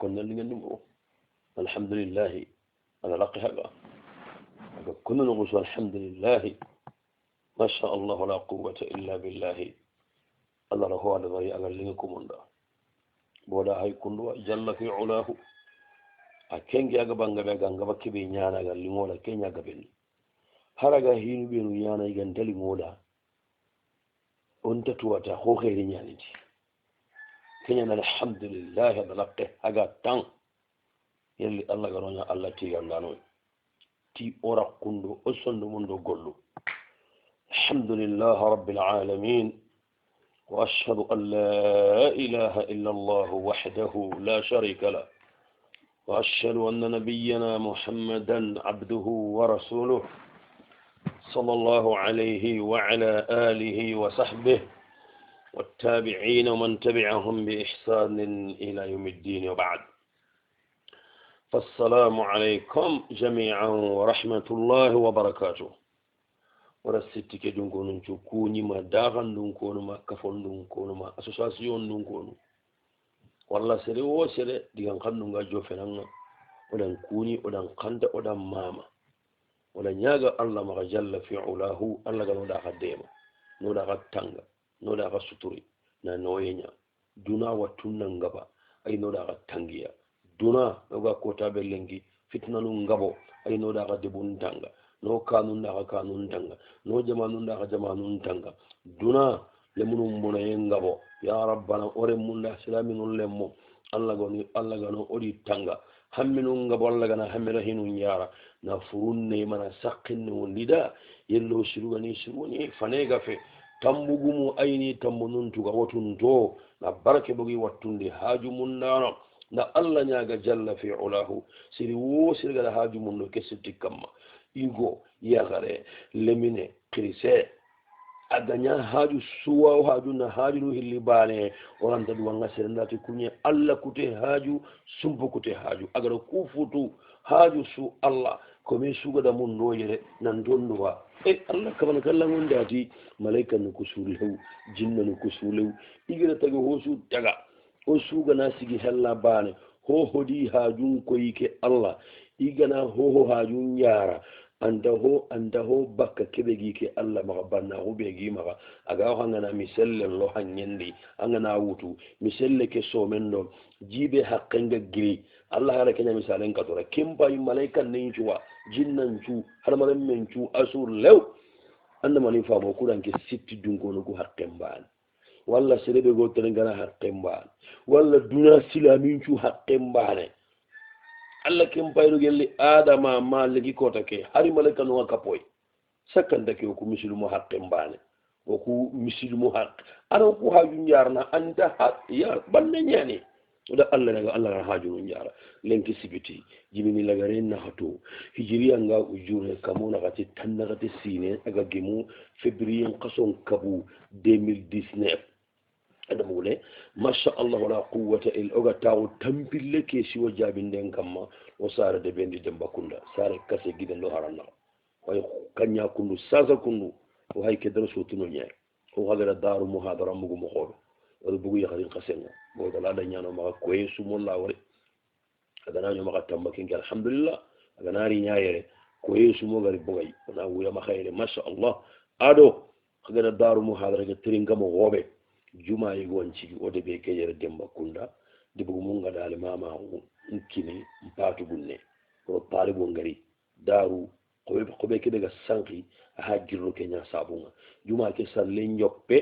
كنا نجنبه الحمد لله أنا لقيها كنا نقول الحمد لله ما شاء الله لا قوة إلا بالله الله له على ذي أغلقكم الله بودا هاي كندوا جل في علاه أكين جاga banga be ganga bakibe nyana ga lingola kenya ga ben haraga hinu be nyana ga ndali ngoda on tatuwata ho khairi nyani ti kenya na alhamdulillah hada laqe haga tan yalli Allah garonya Allah ti gandano ti ora kundo o sondo mundo gollu alhamdulillah rabbil alamin وأشهد أن لا إله إلا الله وحده لا شريك له وأشهد أن نبينا محمدا عبده ورسوله صلى الله عليه وعلى آله وصحبه والتابعين ومن تبعهم بإحسان إلى يوم الدين وبعد فالسلام عليكم جميعا ورحمة الله وبركاته wara sittike ɗum ko non cokkuñima dagan ɗum konuma kafon ɗum konuma association ɗum konu walla sere wo sere digan kanɗunga jofenanga oɗan kuñi oɗan kanta oɗan mama oɗan ñaga allah maga jalla fi ulahu allah ga noɗa ka deema noɗa ka tanga noɗa ka suturi na noyeña duna wattunna ngaba ay noɗa ka tangiya duna oga kotaɓe lengi fitna num ngabo ay noɗa ka debun tanga no kanun da ka kanun tanga no jamanun da ka jamanun tanga duna le munum mona yengabo ya rabbana ore munda islaminun lemmo allah gano odi tanga hamminun ngabo allah gana hammira hinun yara na furunne mana sakkinne wondida yello shirugani fanega fe tambugumu ayni tambunun tuga wotun to na barke bogi wattunde haaju mundano na allah nyaaga jalla fi ulahu siri wo sirgala haaju mundo kesitti kamma igo yagare lemine kirise aganya haju suwa haju na haju no hilli bane oranta du wanga serndati kunye alla kute haju sumbu kute haju agara kufutu haju su allah ko me suga da mun noyere nan donduwa allah kaban kallan wanda ati malaika no kusulew jinna no kusulew igira tago hosu daga o suga na sigi hella bane ho hodi hajun koyike allah igana ho hajun yara andaho bakka kebegi ke Allah maka banna ho begi maka aga hangana miselle lo hanyandi angana wutu miselle ke so mendo jibe hakkenga giri Allah hala kenya misalen ka tora kimba yi malaikan ne juwa jinnan ju har maran men ju asur lew anda mani fa bo kudan ke sitti dungo no ko hakken ban walla serebe go tere ngana hakken ban walla duna silamin ju hakken ban Allah kin payru gelli adama maliki kota ke hari malaka no kapoy sakanda ke ko muslimu haqqin bane o ku muslimu haqq ara ko haju yarna anda ya banne nyani da Allah daga Allah haju yara lenki sibiti jimini lagare na hato hijriya nga ujure kamona gati tanna gati sine aga gemu février qason kabu 2019 ada mule masha Allah wala quwwata illa oga taw tampille ke si wajabinde kamma o sara de bendi demba kunda sara kase gidan lo haranna way kanya kundu sasa kundu o hay ke dara sotuno nyaay o hadara daru muhadara mugu mo xodo wala bugu yakhin qasenga bo dala da nyano ma ko yesu mo la wore ada na nyoma katam makin alhamdulillah ada nari nyaayere ko yesu mo gari bugay na wuya ma khayre masha Allah ado hadara daru muhadara ke tiringa mo gobe juma yi gonci ode be kejere demba kunda dibu munga dal mama nkini mpatu bunne ko talibu ngari daru ko be kebe ga sanki ha girro kenya sabunga juma ke salle nyoppe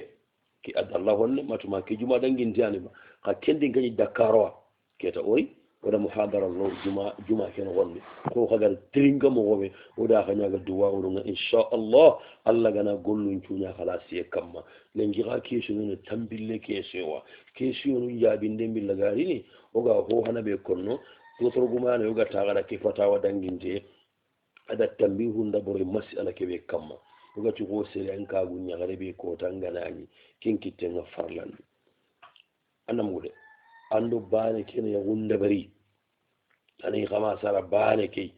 ki adalla honne matuma ke juma dangin tiani ba ka kendi ngani dakarwa keta ori wala muhadara lo juma ken wonne ko hagal tringa mo wobe oda khanya ga duwa urunga insha Allah Allah gana gollun cunya khalasi kamma lengi ga kesu ne tambille kesewa kesu no yabinde billa gari ni oga ho hana be konno to torguma ne oga tagara ke fatawa danginte ada tambihu ndabore mas'ala ke be kamma oga ci go sere en ka gunya gare be ko tanganani kinkitte nga farlan anam gude ando bane kene ya wunda bari ani kama sara bane ke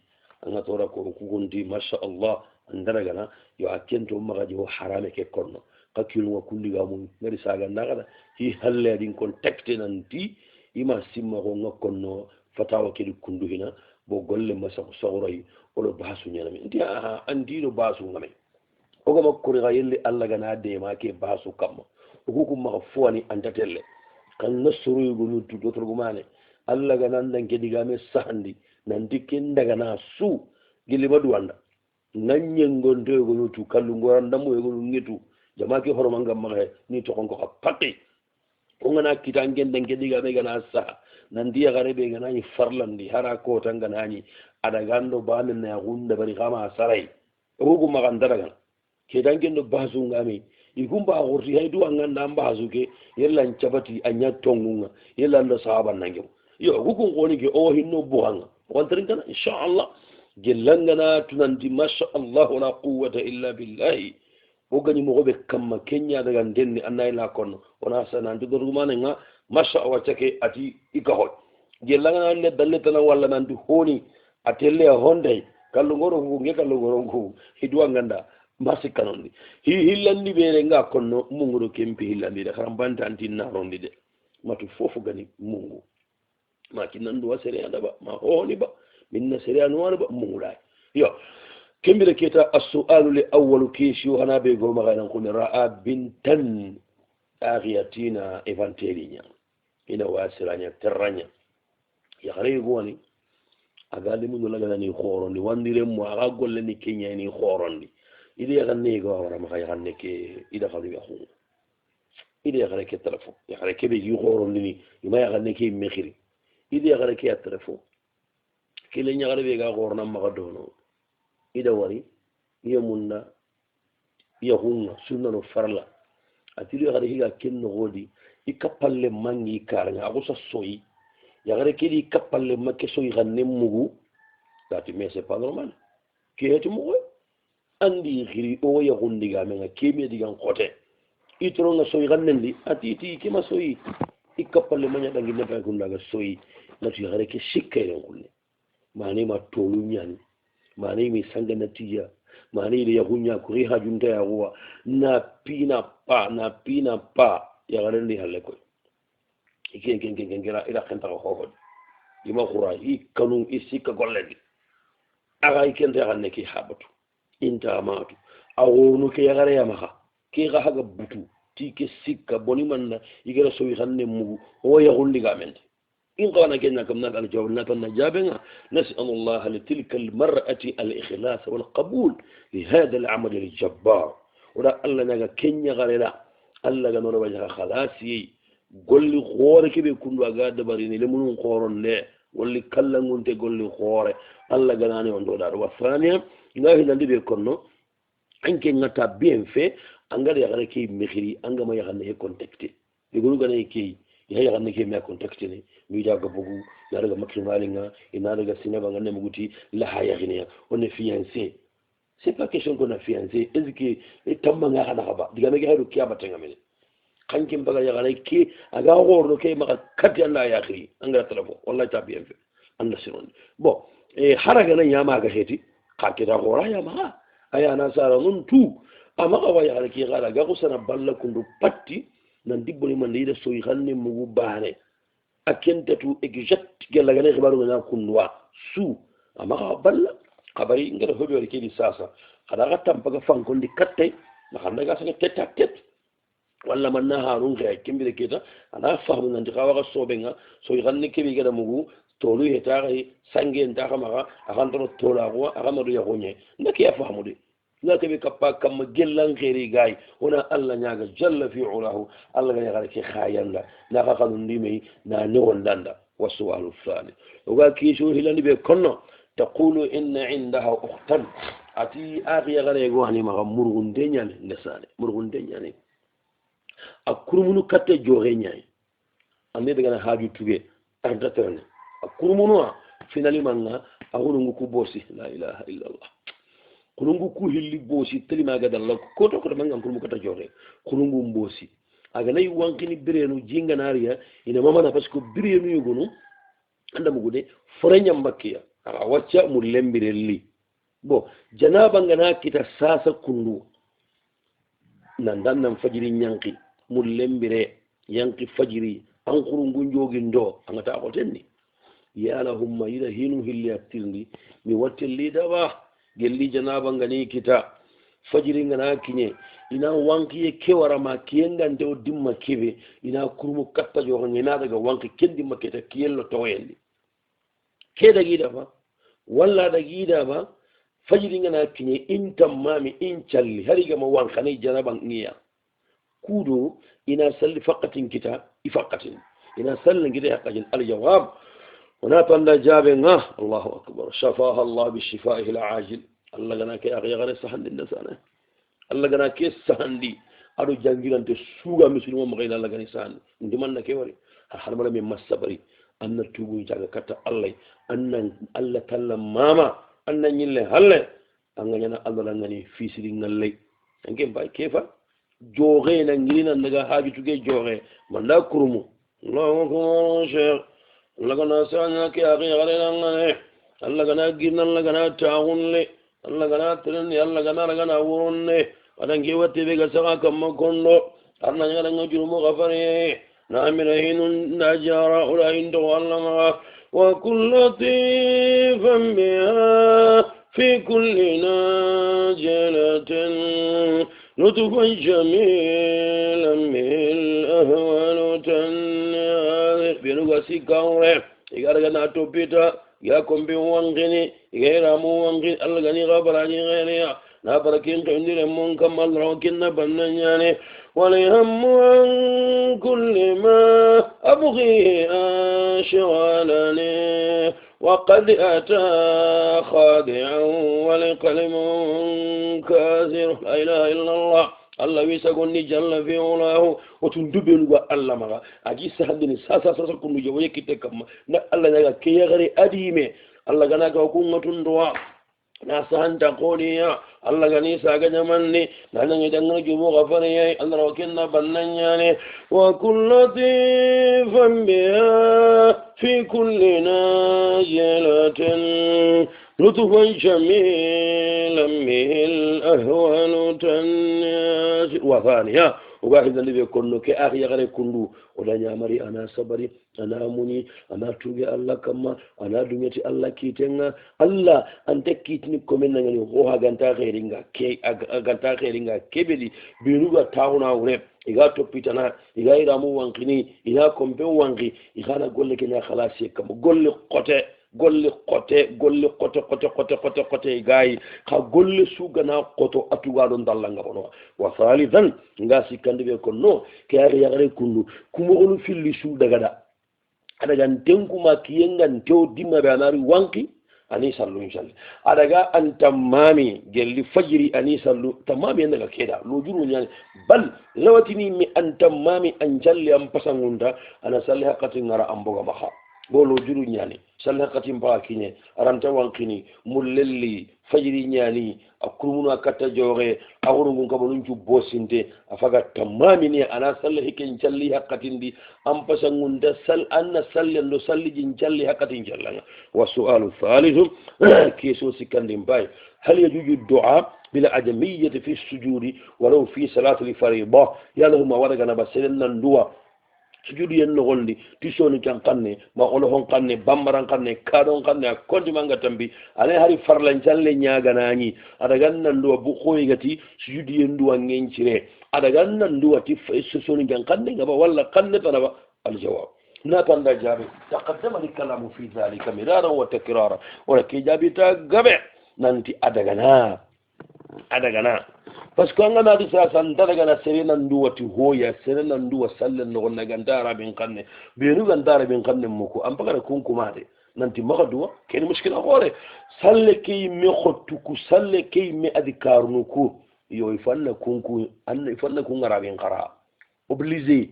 anga tora ko kugondi masha Allah andara gana yo akento magaji ho harame ke konno kakil wa kulli gamu ngari saga ndagada hi halle din kon tekte nanti ima simma ko ngakkonno fatawa kedi kundu hina bo golle masa sawray wala basu nyami ndi andi do basu ngame o gama ko ga yelle alla gana de ma ke basu kam o ko ma fuani andatelle kan nasru go nutu do to gumane alla gana nan kedi game sahandi nan dikken daga na su gili baduanda nanyengo ndego nutu kallu ngoranda mo yego ngetu jama ke horomanga ma ni to ko ka patti o ngana kitangen den kedi game gana sa nan dia gare be gana ni farlandi hara ko tangana ni ada gando banen na gunda bari kama sarai rugu magandara gan ke dangen do basu ngami igumba gorti haydu anganda basu ke yella ncabati anya tongunga yella ndo sahaba nangem yo gugu ngoni ke o hinno buhanga wantrin kana inshallah gelangana tunanti masha Allah la quwwata illa billah o gani mo be kamma kenya daga denni annay la kono ona sana ndo dorgumane nga masha Allah take ati ikaho gelangana le dalle tan walla nan di honi atelle honde kallu ngoro nge kallu ngoro ngu hidwa nganda masi kanondi hillandi bere nga konno munguro kempi hillandi de karambanta antinna rondi de matu fofu gani mungu ma kinandu wasere anda ba ma honi ba minna sere anwar ba mungulay yo kembire keta as-su'alu li awwalu kishu hana be go magana kun ra'a bintan aghiyatina evanterinya ina wasiranya terranya ya gare go wani agali mun laga ni khorondi wandire mo aga golle ni kenya ni khorondi ide ya ganne go wara ma ya ganne ke ida khalu ya khu ide ya gare ke telefon ya gare ke be yi khorondi ni ma ya ganne ke mekhiri ide ya gare ke ya telefon ke le nya gare be ga khorna ma gadono ida wari ya munna ya hunna sunna no farla atiri gare higa kenno godi ikapalle mangi karanga agusa soyi yagare kedi kapalle makke soy ganne mugu dati mais c'est pas normal kiyati mugo andi khiri o ya gundiga menga kemi digan khote itro nga soy ganne ndi atiti kema soy ikapalle manya dangi ne tan kundaga soy nati yagare ke sikkere kulle mani ma tolu nyani mani mi sanga natiya mani ile ya hunya ko ri hajunta ya wa na pina pa yagare ndi halle ko iken ila kenta ko hobod ima khura ikanu isika golledi aga iken ta ganne ki habatu inta amatu awonu ke yagare yamaha ki ga haga butu ti ke sikka boni manna igara so wi ganne mugu o ya gundi gamente in qana kenna kam nal jawabna tan najabenga nas'alullah li tilka al mar'ati al ikhlas wal qabul li hada al amal al jabbar wala alla naga kenya garela alla ga no waja khalasi golli xoore keɓe kundu aga dabarini lemunum xooronne walli kallangunte golli xoore allah ganani on ɗoɗaɗo wa thania nga hinandi ɓe konno anke ngata bien fait angara yaxana key mexiri angama yaxanne ke contacté yegonu ganaye key yaxa yaxanne ke me a contacté ne miidaga bogu nadaga macrimalinga inadaga sinabanga nemuguti laxa yaxineya on est fiancé c'est pas question qu'on a fiancé est ce que tammanga xanaxa ba digameke xeɗo ke a batenga mene kankim baga yagare ki aga gordo ke maka kati Allah ya akhi angara telefon wallahi ta bien fait anda sinon bon haraga na nyama ga heti kakita gora ya ma aya na sara nun tu ama ga waya ga ki gara ga kusana balla kundu patti nan dibboni man de so yi xanne mugu baane akenta tu exact gella ga ne xibaru na kunwa su ama ga balla xabari ngara hodo ke di sasa kada ga tampa ga fankondi katte na xanda ga sa teta tet walla man na harun ga kimbire keta ana fahmu nan diga wa sobenga so yiganne kebi gada mugu tolu heta ga sange nda kama akan to tola ko akan do yagonye ndake ya fahmu de ndake be kappa kam gellan khairi gay ona alla nyaga jalla fi ulahu alla ga yaga ke khayanda na ka kanu ndime na ne wondanda wasu'alu thani oga ki sho hilani be konno taqulu inna indaha ukhtan ati akhi yaga go hani ma murgunde nyane ndesane murgunde nyane akurumunu katte jore nyai ande daga haaju tuge ardaterne akurumunu finalement nga ahunu ku bosi la ilaha illa allah kurungu ku hilli bosi telima ga dalla ko to ko manga kurumu kata jore kurungu mbosi aga nay wankini birenu jinga nariya ina mama na parce que birenu yugunu anda mugude forenya mbakkiya aga wacca mu lembirelli bo janaba ngana kita sasa kundu nan dan nan fajiri nyanki mu lembire yanki fajiri an kurungun jogin do angata ko tenni ya lahumma ila hinu hilli attirndi mi wattelli daba gelli janaba ngani kita fajiri ngana kinye ina wanki kewara ma kiyengante o dimma kebe ina kurmu katta jogo ngina daga wanki kendi maketa kiyello toyendi ke dagida ba walla dagida ba fajiri ngana kinye in tammami in calli hari gama wankani janaba ngiya kudo ina salli faqatin kita ifaqatin ina salli ngida yaqajin aljawab wana tanda jabe nga Allahu akbar shafaha Allah bi shifaihi alajil Allah gana ke akhi gare sahandi ndasana Allah gana ke sahandi ado jangirante suga musulmo mo gayna Allah gani sahandi ndiman na ke wari har mala min masabari anna tubu jaga kata Allah annan Allah talla mama annan yille halle anganya Allah ngani fisiri ngalle ngem bay kefa joge na ngirina daga haji tuge joge manda kurumu Allahu akbar sheikh Allah gana sanya ke akhi gare ngane Allah gana girna Allah gana taunle Allah gana trenni Allah gana wonne adange watte be ga saka kamma kondo arna ngala ngajuru mo gafare na amina hinun najara ula indo Allah wa kullu tifan biha fi kulli najalatin lutfan jamilan mil ahwalu tan binu gasi kawre igara gana topita ya kombe wangini igera mu wangini Allah gani gabarani ngene na barakin to indire mon kamal rokin na bannanyane ولهم عن كل ما أبغي أشغلني وقد أتى خادعا ولقلم كاثر لا إله إلا الله الله يسقني جل في علاه وتندبل الله ما أجي سهدني ساسا كل جوي كتكم نا الله نجا كي يغري أديمه الله جنا كوكم تندوا nasahan takoniya Allah gani saga nyamanni nanangi dangan jumu gafariya Allah wakinna bannanyane wa kullu tifan biha fi kulli najalatin lutfan jamilan mil ahwalu tanyas wa thaniya وواحد اللي بيكون كي أخي يغري كندو ولا نعمري أنا صبري أنا أمني أنا توجي الله كما أنا دنيتي الله كيتنا الله أنت كيتني كمن يعني هو هجنتا خيرينغا كي هجنتا خيرينغا كبدي بيروغا تاونا ورب إذا توبيتنا إذا يرامو وانكني إذا كمبيو وانكي إذا أنا قول لك إن خلاص يكمل قول لك قطع golli kote gayi ka golli sugana koto atugado dallanga bono wa salidan nga sikandi be konno ke ari yagare kundu kumogolu filli su daga adaga tenkuma kiyengan tew dimma be anari wanki ani sallu inshallah adaga antamami gelli fajri ani sallu tamami ndaga keda lo juru nyane bal lawatini mi antamami anjalli am pasangunda ana salli hakati ngara amboga baha bolo juru nyani sallah katim ba kine aranta wankini mullelli fajiri nyani akurumuna kata jore agurungun kabonun ju bosinte afaga tamami ni ana sallah hikin jalli hakatindi am pasangunda sal anna sallando sallijin jalli hakatin jallanga wa su'alu thalithu kiso sikandi mbay hal yajuju du'a bila adamiyyati fi sujudi walau fi salati al-fariida yalahuma waragana baselenna nduwa sujudi yen no gondi tisoni kan kanne ma olo hon kanne bambaran kanne kadon kanne konti manga tambi ale hari farlan jalle nyaaga nani ada gannan do bu khoy gati sujudi yen do ngencire ada gannan do ti soni kan kanne ngaba walla kanne tanaba al jawab na tanda jabi taqaddama al kalamu fi dhalika mirara wa takrara wala ki jabi ta gabe nanti ada gana parce que anga nadi sa san daga na serena nduwati hoya serena nduwa sallen no gonna gandara bin kanne beenu gandara bin kanne muko am bagara kunkumade nanti magaduwa ken mushkila gore salle kay me khottu ku salle kay me adkarnu ku yo ifanna kunku anna ifanna ku ngara bin qara obligé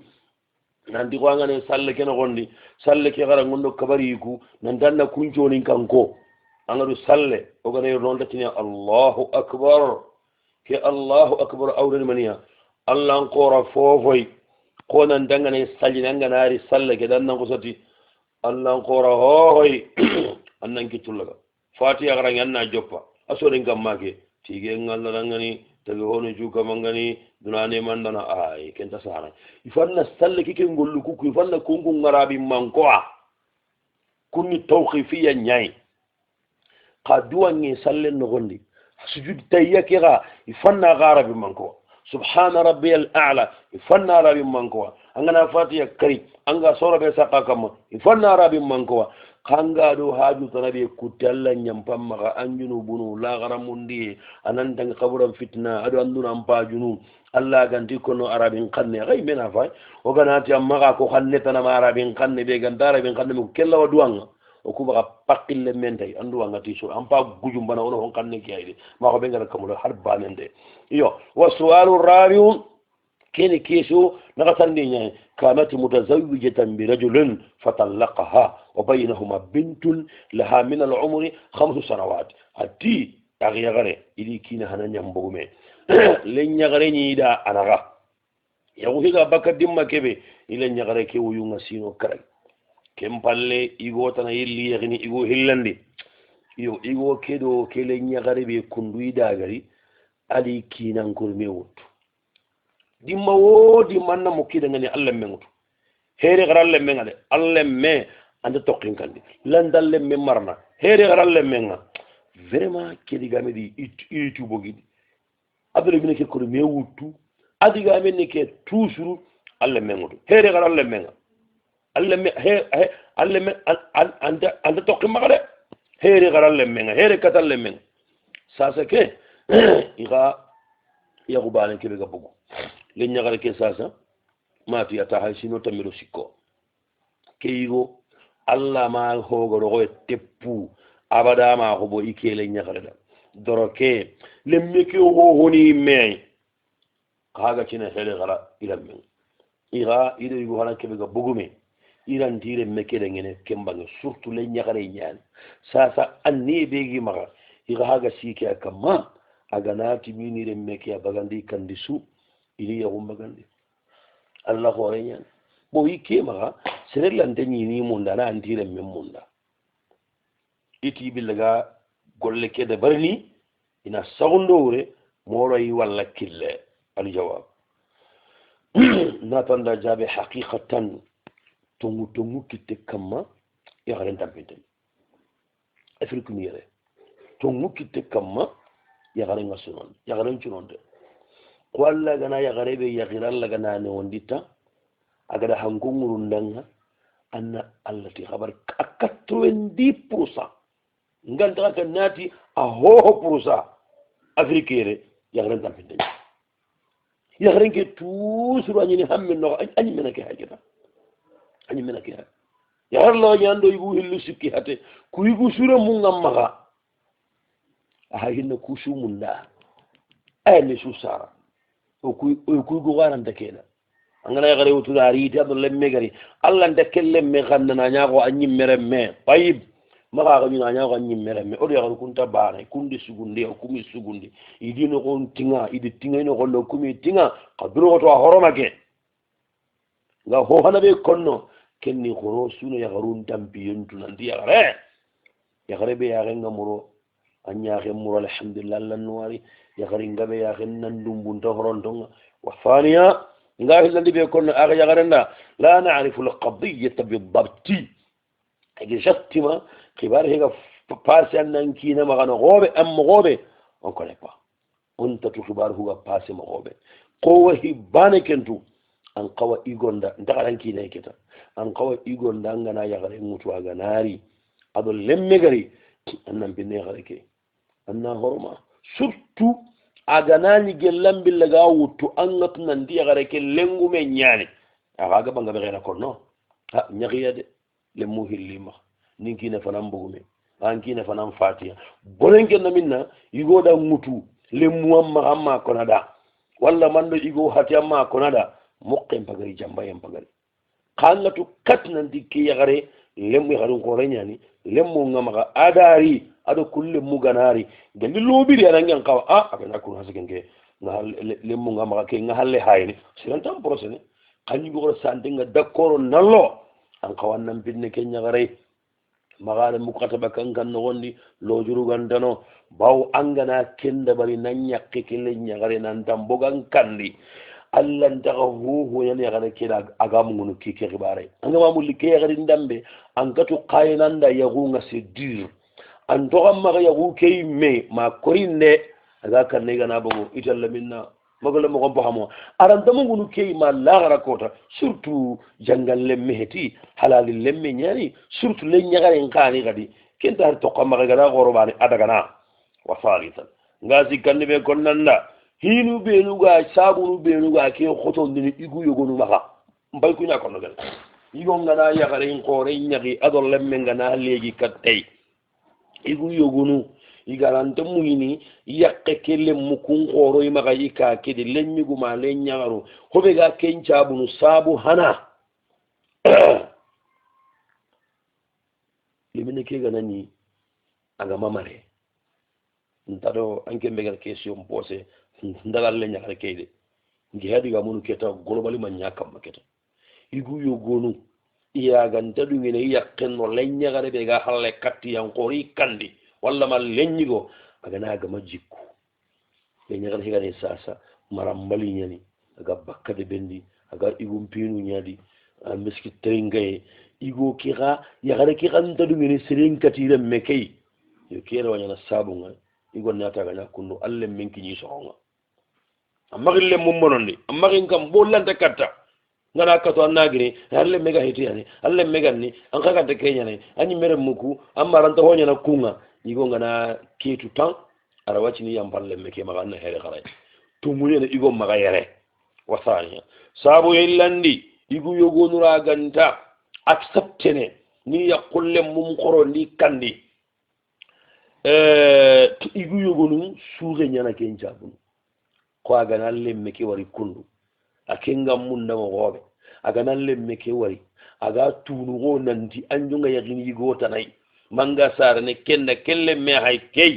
nanti ko anga ne salle ken gondi salle ke gara ngondo kabari ku nan danna kunjoni kanko anga du salle o gane non datini Allahu akbar ke Allahu akbar awren maniya Allah qora fofoy konan dangane salli nanganaari salle ke dan nango soti Allah qora hoy annan ki tullaga fatiha garan yanna joppa asore ngammake tige ngalla dangani tagi hono juga mangani dunane mandana ay kenta sara ifanna salle kike ngollu ku ifanna kungu ngarabi mankoa kunni tawqifiyya nyai qaduwa ngi salle no gondi sujud tayyakira ifanna garabi mankoa subhana rabbiyal a'la ifanna rabi mankoa angana fatiha kari anga sora be saka kam ifanna rabi mankoa kanga do haju tanabe kutalla nyampam maka anjunu bunu la garamundi anan tang kaburam fitna ado anduna ampajunu alla ganti kono arabin kanne gay mena fay o ganati amma ko kanne tan arabin kanne be gandara bin kanne mo kella waduanga o kuba pakille mentay andu wanga ti so ampa gujum bana ono hon kanne kiyade ma ko be ngara kamulo har banende yo wa su'alu rabi'un كين كيسو نغتني يعني كانت متزوجة برجل فطلقها وبينهما بنت لها من العمر 5 سنوات هتي أغيغري إلي كينا هنا نيامبومي لن يغري نيدا أنغا يغوهيغا بكا ديما كبي إلي نيغري كيو يونغسينو كراي كم بالي إيغو تنا يلي يغني إيغو هلاندي إيغو كيدو كيلي نيغري بي كندوي داغري ألي كينا نكرمي وطو dimma wodi manna mo kida ngani Allah mengutu here garalle mengade Allah me ande tokkin kandi landalle me marna here garalle menga vraiment kedi gamedi itu bogidi abere bine ke ko me wutu adiga men ke toujours Allah mengutu here garalle menga Allah me Allah me ande tokkin magade here garalle menga here katalle menga sasa ke iga yagubane ke ga bogu le ñagare ke sasa mati ata hay sino tamiro sikko keigo alla ma hogo ro teppu abada ma ko bo ikele ñagare da doroke le meke ho honi me kaga cine hele gara ila men ira ida yugo hala kebe ga bugume iran dire meke de ngene kembange surtout le ñagare ñaan sasa anni begi maga ira haga sike akama aganati minire meke abagandi kandisu ili ya gumbagandi Allah ko reñan bo yike maga serelante ni munda na antire men munda iti billaga golle ke de barni ina sagondore moro yi walla kille al jawab natanda jabe haqiqatan tungu kitte kama ya garen tampinte afrique mire tungu kitte kama ya garen ngasunon ya garen chunonde kwalla gana ya garebe ya giralla gana ne wondita agada hangungurun danga anna allati khabar 90% ngal ta kan nati a ho purusa afrikere ya garan tan pinde ya garan ke toujours anyi hamme no anyi menake hajata anyi menake ya harlo nyando yugo hillu sikki hate ku yugo sura mun ngamma a hinna kushu munda ay ne susara o kuy go garanta kena angana yagare wutu dari ti abdo lemme gari alla ndekelle me ganna nyaago anyi meremme tayib maga ga nyina nyaago anyi meremme o yagaru kunta baane kundi sugunde o kumi sugunde idino kon tinga idi tinga ino gollo kumi tinga kadro to horomake nga ho hanabe konno kenni khoro suno yagaru ndampiyentu nandi yagare be yagenga muro anyaake muro alhamdulillah lanwari yagari ngabe yaken nandum bunta horontonga wa thaniya ngahi landi be kon aga yagarenda la na'rifu al-qadiyyah bid-dabt agi jattima khibar hega passe annanki na magano gobe am gobe on connaît pas on tatu khibar huwa passe mo gobe ko wahi banekentu an qawa igonda ndagaranki ne keta an qawa igonda ngana yagare mutu aga nari ado lemme gari annan binne gare ke anna horma surtout aganani gellam billaga wutu angat nandi yagare ke lengume nyane aga banga be gena konno ha nyagiyade le muhillima ninki ne fanam bugume anki ne fanam fatiha bolenke na minna yigo da mutu le muamma amma konada walla mando yigo hati amma konada mokken pagari jamba yam pagari kallatu katnan dikki yagare lemu yagarun ko renyani lemu ngama adari ado kulle muganari galli lobiri anangen kawa abena kun haskenke na lemu ngama ke ngahalle hayni sirantam prosene kanyi go sante nga dakoro nallo an kawan nan binne ke nyagare magare mukataba kankan nogondi lojurugantano baw angana kenda bari nan ñakke kelle ñagare nan tambogan kandi allah ntaxa huhuñani yaxane keda agamugunu kike xibare angama mulli ke yaxari ndambe ankatu xayenanda yaxunga c'est dur an toxan maxa yaxu ke yimme ma korinde aga kanne gana bogo italla minna magala moxon paxamo arantamugunu ke yima laxara kota surtout jangan lemme heti halali lemme ñani surtout le ñaxaren xani xadi kenta har toqa maxa gana xoroɓane adagana wa salisan nga sikkanni ɓe konnanda hinu benuga sabunu benuga ke xotondini igu yogonu maxa mbay kuña konno gen igo ngana yaxaren xoore ñaxi ado lemme ngana leegi kat tey igu yogonu igarante muyini yakke ke lemmu kun xooro imaxa i ka kedi leñiguma le ñaxaru hoɓe ga ken cabunu sabu hana limine ke ganani aga mamare ntaɗo anke mbegar question posé ndagal le ñaxare keyde nge haɗiga munu keta globalima ñakamma keta igu yogonu iyaganta ɗumine i yakkenno le ñaxare ɓe ga halle kattiyankoori kandi walla ma leññigo agana agama jikku ɓe ñagal hegane sasa mara mbaliñani aga bakkade bendi aga igum pinu ñaadi a miski teringaye igo kixa yaxare ki xanta ɗumene serenkatiren me key yo kene wañana sabunga igo natagaña kundu alle men kiñi soxonga a maxin le mum monondi a maxin kam bo lanta katta ngana kato an nagini alle mega hitiyani alle meganni an xaganta keñane a ñimmere muku a maranta hoñana kunga igo ngana ketu tan ara wacini yampalle me ke maga na here xaray tumuñene igo maga yere wasaniya saabu yillandi igu yogonura ganta acceptene ni yaqulle mum xoro ndi kandi igu yogonu suuxe ñana ken cabunu ko agana lemme ke wari kundu a kengam mundamo xooɓe agana lemme ke wari aga tunuxo nanti anjonga yaxini yigo tanay manga sarane kenna kelle me hay key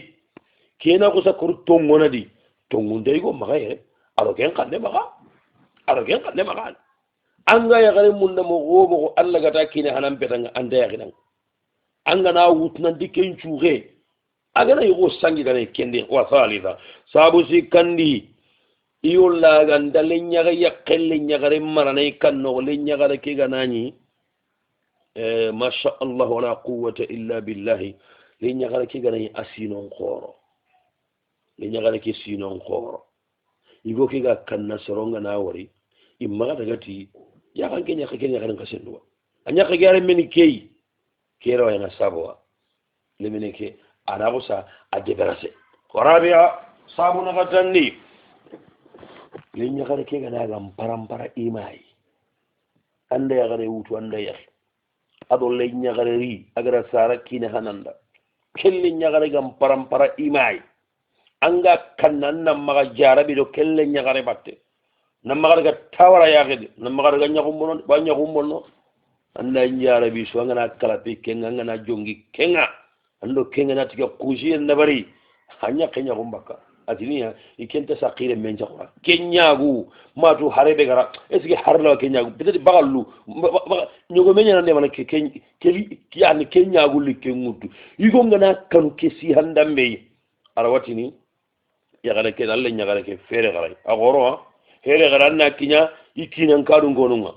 kena ko sakuru tongona di tongunde go maga yere aro ken kande maga anga ya gare mun mo gobo ko alla gata kine hanan betanga anda ya gidan anga na wutnan diken chuge aga na yugo sangi gane kende wa salida sabu si kandi iyolla ganda lenya ga yakelle nya gare marane kanno lenya gare ke ganani ما شاء الله ولا قوة إلا بالله لين يغلق يغني أسينون خورو لين يغلق يسينون خورو يقول كيغا كان نسرون ناوري إما غتغتي يغان كين يغلق كسنوا أن يغلق يغلق مني كي كيرو ينا سابوا لمني كي أنا غسا أجبرسي ورابعا سابونا غتني لين يغلق يغلق مبارا إيماي أنت يغلق يوتو أنت يغلق ado le ñagare ri agara sara kine hananda kelle ñagare gam parampara imay anga kannan nam maga jarabi do kelle ñagare batte nam maga ga tawara yaade nam maga ga ñagum bonon ba ñagum bonno anda jarabi so ngana kala pe kenga ngana jongi kenga ando kenga na tiga kuji en nabari hanya kenya gumbaka adiniya ikenta saqire men jakura kenyagu matu harebe gara eski harla kenyagu peut-être bagallu nyogo menya nande man ke yani kenyagu likke ngudu yigo ngana kanu kesi handambe arawatini ya gara ke dalle nya gara ke fere gara agoro here gara na kinya ikina nkadu ngonunga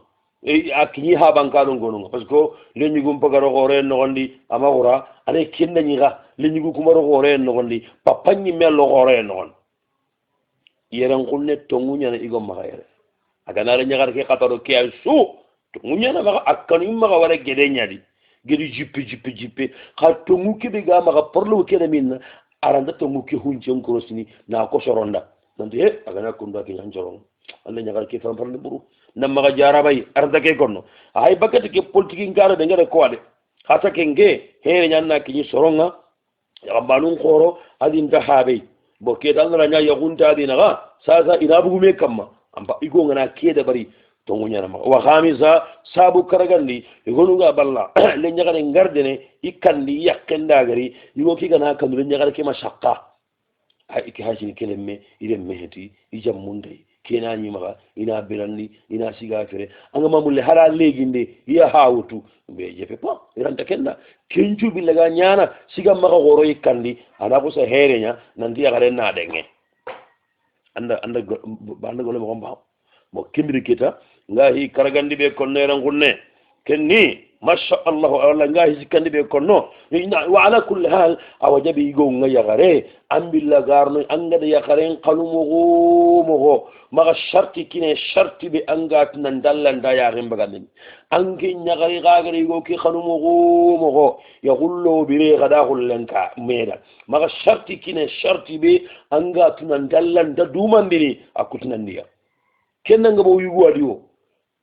akinyi haban kadu ngonunga parce que le nyugum pagaro gore no gondi amagura ane kinna nyiga le nyugu kumaro gore no gondi papanyi melo gore no gon yeran kunne tongunya na igom magayere aga na nyagar ke kataro ke ay su tongunya na maga akkanu maga wala gedenya di gedi jippe ka tongu ke be ga maga porlo ke na min aranda tongu ke hunje nkorosini na ko soronda nande aga na kunda ke nyanjoron alla nyagar ke fam parle buru nam maga jarabay arda ke gonno ay bakati ke politique ngara de ngare ko ade hata ke nge here nyanna ki soronga ya banun khoro adin ta habe bo ke dal na nya yagunta adina ga sasa ina bugu me kamma amba igo ngana ke da bari to ngunya na wa khamisa sabu karagandi igonu ga balla le nyagare ngardene ikandi yakenda gari igo ki gana kanu le nyagare ke mashaqqa ha iki hajini kelemme ire meheti ijam munde kena ni maga ina birandi ina siga fere anga mamulle hala leginde ya hawtu be jefe po iranta kenna kencu billaga nyana siga maga goro yikandi ana ko sa herenya nanti ya garen na denge anda banda gole mo gomba mo kimbiri kita ngahi karagandi be konneran kunne kenni masha Allah wala ngahi sikandi be konno wa ala kulli hal awajabi go ngaya gare ambilla garno anga de yakaren qalumu mo maga sharti kine sharti be angat nan dallanda ya rimbagandin anki nyagari gagari go ki qalumu mo ya gullo bire gada gullanka meda maga sharti kine sharti be angat nan dallanda dumandiri akutinandiya kenna ngabo yugo adiwo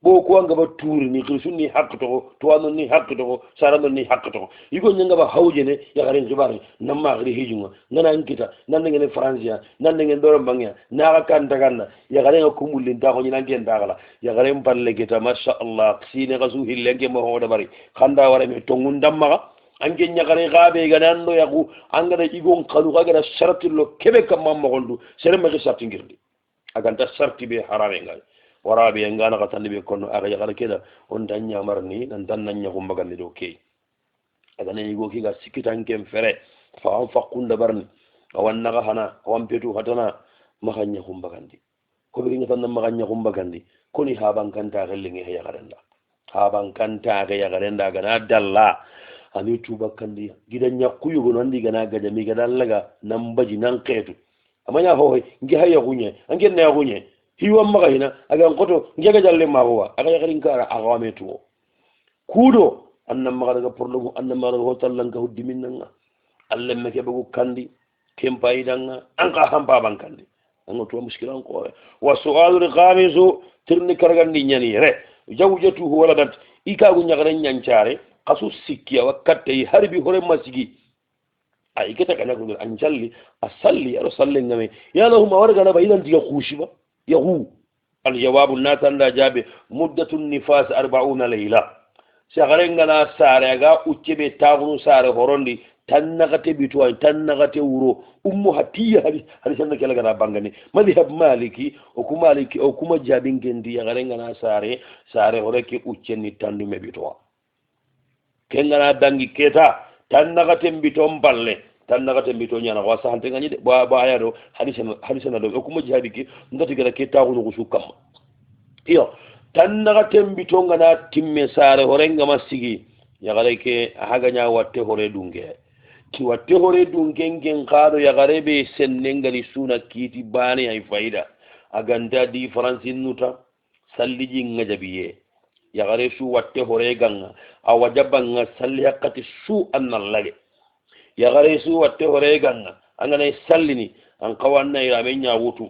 bo ko anga ba tour ni khirsun ni hakto to wano ni hakto sarano ni hakto yigo nyanga ba hawjene ya garen jibari namma gari hijunga nana ankita nan ngene francia nan ngene doro bangya na ka kan daganna ya garen ko mulin ta ko ni nan gen dagala ya garen palle kita masha Allah sine gasu hillenge mo hoda bari khanda wara mi tongun damma anke nyagare gabe ganando yaku angada igon kanu gagara shartillo kebe kam mamma gondu sere ma sharti ngirdi aganta sharti be harame ngal warabe ngana ka tanbe kono aga yagara keda on danya marni nan dannya ko mbagandi do kay aga ne go ki ga sikitan kem fere fa on faqunda barni awan naga hana awan petu hatana maganya ko mbagandi ko be ngata nan maganya ko mbagandi koni haban kanta gallinge ya garanda haban kanta ga ya garanda ga na dalla ani tuba kandi gidan yakkuyu go nandi gana ga jami ga dallaga nan baji nan qetu amanya ho ngi haya gunye ange na gunye hiwa maga hina aga ngoto ngega jalle mawa aga yakarin kara agame tuwo kudo annam maga daga porlogo annam maga hotal langa huddi minnanga alle meke bugu kandi kempa idanga anka hampa bankandi ango to mushkilan ko wa su'alu khamisu tirni kargandi nyani re jawjatu waladat ika gu nyagare nyancare qasu sikkiya wakatte harbi hore masigi ay keta kana ko anjalli asalli aro sallen ngame ya lahum warga na bayinan diga khushiba يهو الجواب الناس عند جابه مدة النفاس 40 ليلة شغلنا سارعا أتبع تاغنو سارع هروندي تنغتي بتوان تنغتي ورو أمو هتيه هذه سنة كلا كنا بانغني مذهب مالكي أو كما جابين كندي شغلنا سارع هركي أتشني تندو مبتوا كنا دانغي كتا تنغتي بتوان بالله tan naga tembi to nyana wasa hante ngani de ba aya do hadisana do ko mo jihadi ki ngati gara ke tawu no sukam iyo tan naga tembi to ngana timme sare horenga masigi ya gare ke haga nya watte hore dunge ki watte hore dunge ngen kado ya gare be sennengali suna kiti bani ay faida aganda di france nuta salliji ngajabiye ya gare su watte hore ganga awajabanga salli hakati su annallage ya gare su watte hore ganga angana sallini an kawanna ira menya wutu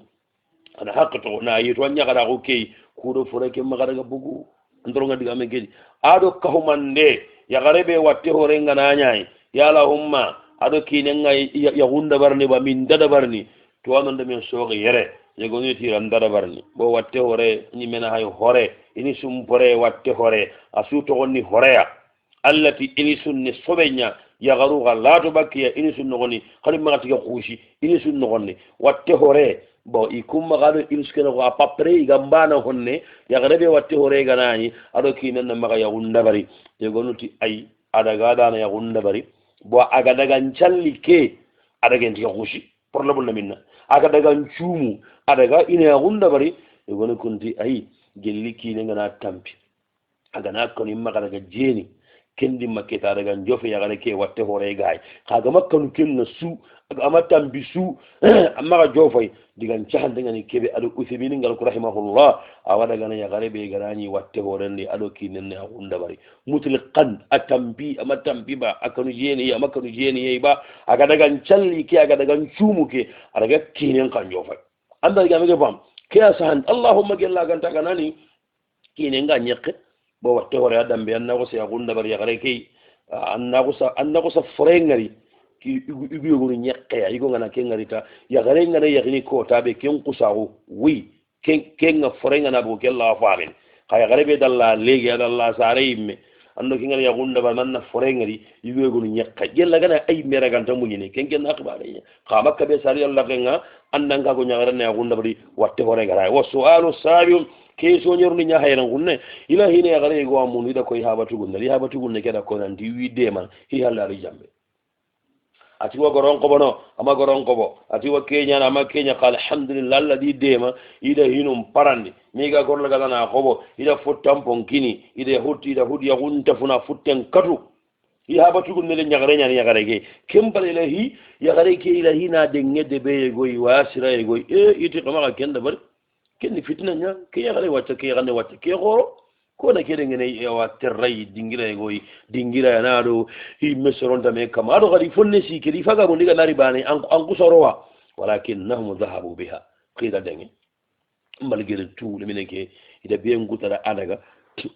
ana hakto na yito nya gara ko kei kudo fure ke magara ga bugu ndoro ngadi ga megeji ado kahumande ya gare be watte hore ngana nyai ya lahumma ado kinenga ya hunda barni ba min dada barni to anon de men soge yere ye goni ti ran dada barni bo watte hore ni mena hay hore ini sum pore watte hore asu to gonni horeya allati ini sunni sobenya ya garu gallatu bakiya ini sun nogoni khali magati ga khushi ini sun nogoni watte hore bo ikum magado ilskena ko apapre igambana honne ya garebe watte hore ganani ado kinan na maga ya unda bari ye gonuti ay adaga dana ya unda bari bo aga daga nchalli ke adaga ndiga khushi problème na minna aga daga nchumu adaga ina ya unda bari ye gonu kunti ay gelli kine ngana tampi aga na ko ni maga daga jeni kendi maketa daga njofe ya gane ke watte hore gaay kaga makkanu kenna su ama tambi su amma ga jofay digan chahan daga ni kebe ado usibini ngal ko rahimahullah awada gana ya gane be garani watte hore ndi ado kinen ne hunda bari mutlaqan atambi ama tambi ba akanu jeni ama kanu jeni yey ba aga daga challi ke aga daga chumu ke daga kinen kan jofay anda ga me bam ke asan allahumma gella ganta ganani kinen ga nyekke bo watte hore adam be annago se agunda bari yagare kay annago sa frengari ki igu guru nyekke ya igo ngana kengari ta yagare ngana yagini ko tabe ken kusago wi ken nga frenga na bo kella faamin kay yagare be dalla legi dalla sare imme ando kingal ya gunda ba manna forengari yugegunu nyakka gella gana ay mera ganta munyini kenken akbare khama kabe sari Allah kenga andanga ko nyagara ne gunda bari watte horengara wa su'alu sabium keso nyorni nya hayran gunne ila hine ya gare go amunu ida koy habatu gunne keda ko nan di wide man hi halari jambe ati wa goron ko bono ama goron ko bo ati wa kenya na ama kenya qala alhamdulillah alladhi dema ida hinum parandi miga gorla gala na ko bo ida futam ponkini ida hudi ya gunta funa futten katu hi habatu gunne le nyagare nya nyagare ke kembal ilahi ya gare ke ilahi na de ngede be goy wasira e goy iti kama kenda bar kenni fitna nya ke ya gare wacce ke gane wacce ke goro ko na kede ngene wa terray dingira e goy dingira na do hi mesronda me kama do gadi fonne si ke di faga bo ndiga nari bane an ku sorowa walakinnahum dhahabu biha qila dangi malgere tu le meneke ida be ngutara adaga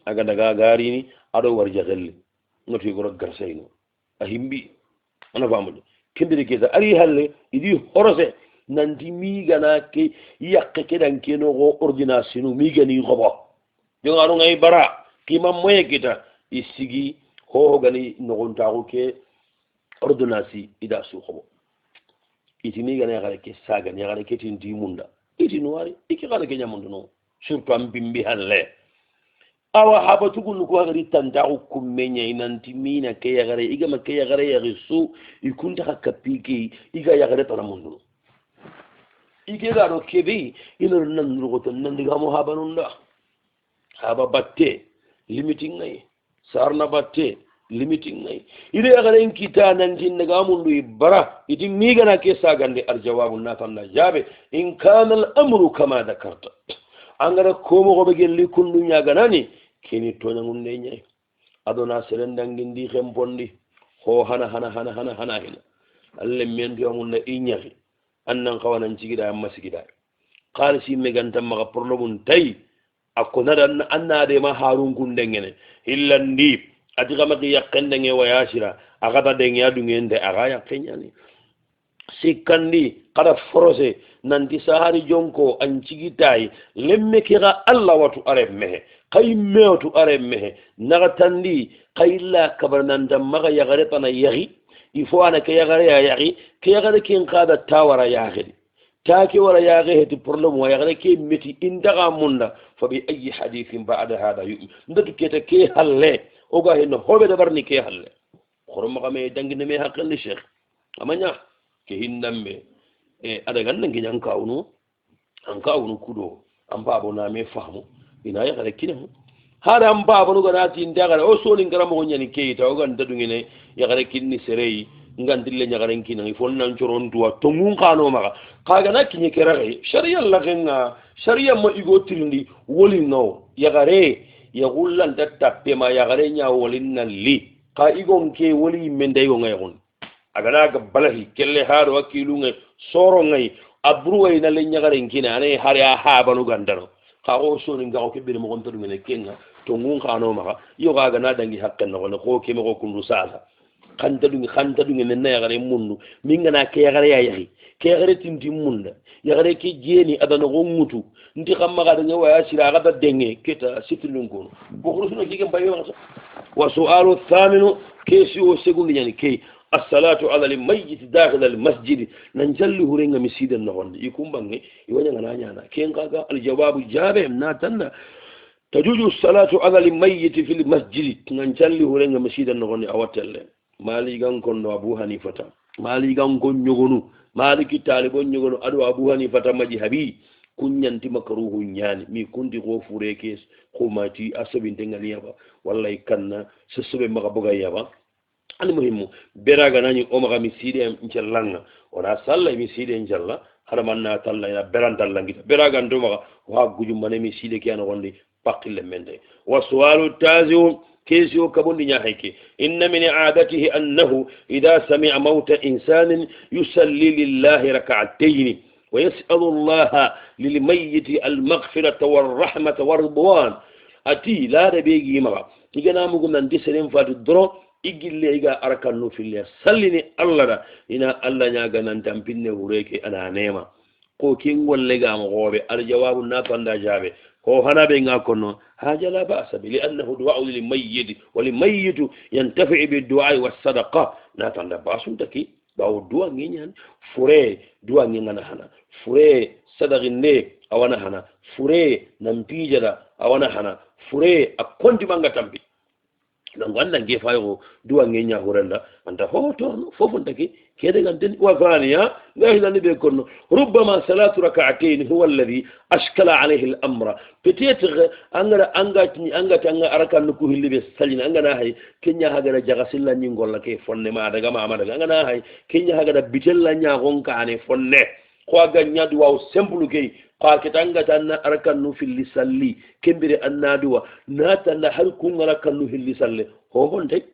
aga daga garini ado war jagalli ngoti goro garsayno a himbi ana famude kembiri kesa ari halle idi horose nanti migana ke yakke kedan keno go ordination migani gobo jongaru ngay bara kima moye kita isigi ho gani nogontago ke ordination ida su gobo iti migana yagare ke saga ni yagare ke tinti munda iti noari iki gare ke nyamundu no surtout am bimbi halle awa habatu kun ko gari tanda ko kummenya inanti mina ke yagare igama ke yagare yarisu ikunta hakapiki iga yagare taramundu ike garo kebe ino nan rugoto nan diga mo habanunda haba batte limiting ngai sarna batte limiting ngai ide yagare en kita nan tin daga mundu ibara iti miga na ke sagande arjawabu na tanna jabe in kana al amru kama dhakarta angara komo go be gelli kundu nyaga nani kini tonya ngunde nyai adona serendangindi khempondi ho hana hina alle men biyo munna inyari annan kawanan cigida amma sigida qal si meganta maga problème tay akona dan anna de ma harun kundengene illandi adiga maki yakendenge wayashira agata denge adungende aga yakkenyani sikandi kada forose nanti sahari jonko an cigitai lemme kira alla watu aremme kay mewtu aremme nagatandi kayla kabarnanda maga yagaretana yagi ifo ana ke yagare ya yagi ke yagare kin qada tawara yagidi taki wala yagi heti problem wa yagare ke meti indaga munda fa bi ayi hadithin ba'da hada yu'min ndatu kete ke halle oga hen hobe da barni ke halle khorom game dangine me haqqi sheikh amanya ke hindambe ada gannan ke janka unu an ka unu kudo an babo na me famu ina yagare kinu hada an babo no ganati indaga o so ni ngara mo nyani ke ta oga ndadu ngene yagare kinni serei ngandille nyagaren kinangi fonnan coron duwa tongun kano maga kaga na kinye kerare sharia lagenga sharia ma igo tirindi woli no yagare yagullan tappe ma yagare nya wolin nan li ka igon ke woli mende yo ngayon agana ga balahi kelle haro wakilu ngai soro ngai abruway na le nyagaren kina ne har ya ha banu gandano ka o so ni ngaw ke bir mo gonto ngene kenga tongun kano maga yo ga na dangi hakkan no ko ke mo ko kundu sala khanta dungi nenna yagare mundu minga na ke yagare ya yari ke yagare tinti munda yagare ke jeni adana go ngutu ndi kamma ga daga waya sira ga da denge keta sitilun ko bo ko suno jige bayo wa su'alu thaminu kesi o segundi yani ke as-salatu ala al-mayyit dakhil al-masjid nanjalli hurenga misidan no wonde ikumbange iwanya ngana nyana ken kaga al-jawabu jabe na tanna tajuju as-salatu ala al-mayyit fi al-masjid nanjalli hurenga misidan no wonde awatelle mali gan kondo abu hanifata mali gan gon nyogonu maliki talibon nyogonu adu abu hanifata maji habi kunyanti makruhu nyani mi kundi go fureke ko mati asabi dengali yaba wallahi kanna sesube maka boga yaba al muhimmu beraga nani o maka miside incallanga ona salla miside incalla hada manna talla ya berandal langita beraga ndo maka wa gujum mane miside kiano gondi pakille mende wa suwalu taziu كيسيو كبون نياهيكي إن من عادته أنه إذا سمع موت إنسان يسلي لله ركعتين ويسأل الله للميت المغفرة والرحمة والرضوان أتي لا ربيجي مغا إيجانا مغم نندي سلم فات الدرو إيجي اللي إيجا أركانو في الله سلني الله دا إنا الله نياغا ننتمبين هوريكي أنا نيما ko kin golle ga mo gobe al jawabu na tanda jabe هو هنا بينكم هذا لا بأس به لأنه دعاء للميت وللميت ينتفع بالدعاء والصدقة ناتن باسون تكي باو دعاء نيان فري دعاء نيان هنا فري صدقني أوانا هنا فري نمبيجدا أوانا هنا فري أكونتي بانغا تامبي donc andan ge fayo duwa ngenya horenda anta hoto fofon take kede ganten wa thaniya ngahila ni be konno rubbama salatu rak'atayn huwa alladhi ashkala alayhi al-amra peut-être angara angati anga arakan ko hilli be salina angana hay kenya hagara jagasilla ni ngolla ke fonne ma daga ma daga angana hay kenya hagara bitella nya gonka ane fonne ko aga nyadu wa simple ke kwa kitanga tanna arakan nu fil lisalli kembere annaduwa natanda har kun arakan nu fil lisalle ho honte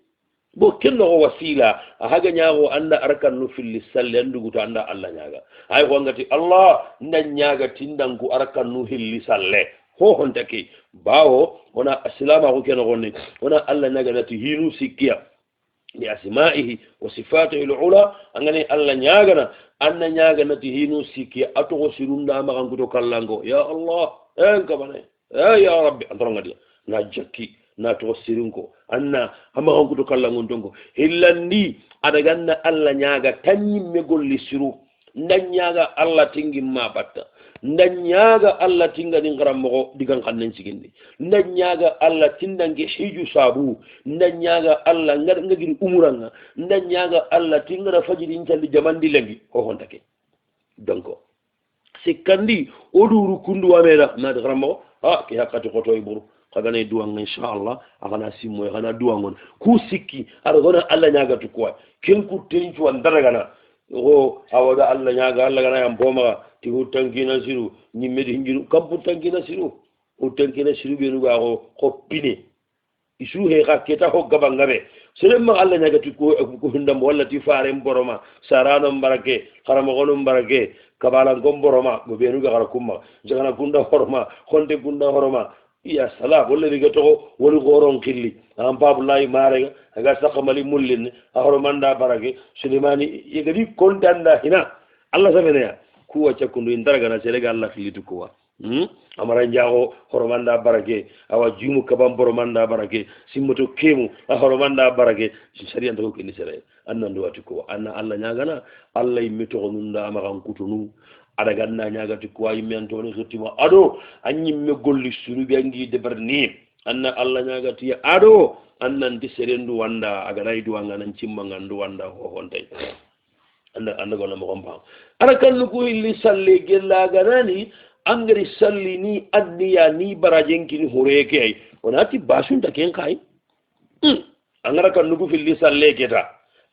bo kello wasila haga nyaago anda arakan nu fil lisalle andugo to anda Allah nyaaga ay ko ngati Allah ndan nyaaga tindangu arakan nu fil lisalle ho honte ke bawo ona aslama ko keno gonni ona Allah nyaaga nati hinu sikkiya li asma'ihi wa sifatihi al-ula angani Allah nyaaga anna ñaaga nati hinu sikki atogo sirunda magan kuto kallango ya Allah en kabane ya rabbi antoronga dia na jakki na to sirinko anna amagan kuto kallango ndongo hillandi adaganna Allah ñaaga tanyimme golli siru ndan ñaaga Allah tingi ma batta ndan ñaaga Allah tinga ni ngarammo digan kannen sigindi ndan ñaaga Allah tindange hiju sabu ndan ñaaga Allah ngagiri umuranga ndan ñaaga Allah tingara fajiri incalli jamandi lengi ko hontake donc sikandi oduru kundu wameda na ngarammo ke hakati ko toy buru kagane duwanga inshallah agana simmo agana duwangon ku sikki ara gona Allah ñaaga to ko ken ku tencu andaragana o awada Allah ñaaga Allah gana yam boma ti hutankina siru ñimmedi hinjiru kam hutankina siru hutankina siru ɓenu ga ko pine isu he ka keta ho gabangaɓe seɗenma Allah ñagati ko hindamo walla ti faren boroma sarano mbarake haramogono mbarake kabalankon boroma ɓo ɓenuga hara kumma jagana gunda horoma honde gunda horoma iya sala walla riga togo woni goron killi an babulayi marega aga sakamali mullinne a horomanda barake sulemani yegadi kontanda hina Allah safeneya kuwa cakkundu in daragana serega Allah filitu kuwa amara njago horomanda barake awa jumu kaban boromanda barake simmoto kemu a horomanda barake sariya ndako kini sere annan do wati kuwa anna Allah nyagana Allah yimito nunda amaran kutunu ada ganna nyagati kuwa yimmen to ni xittima ado anyimme golli suru be ngi debarni anna Allah nyagati ado annan di serendu wanda aga raydu wanga nan cimma ngandu wanda ho hontay anda gona mo kompa ana kan ko illi salle gella ganani angari salli ni adniya ni barajenki ni horeke ay onati basun ta ken kai angara kan nugo filli salle keta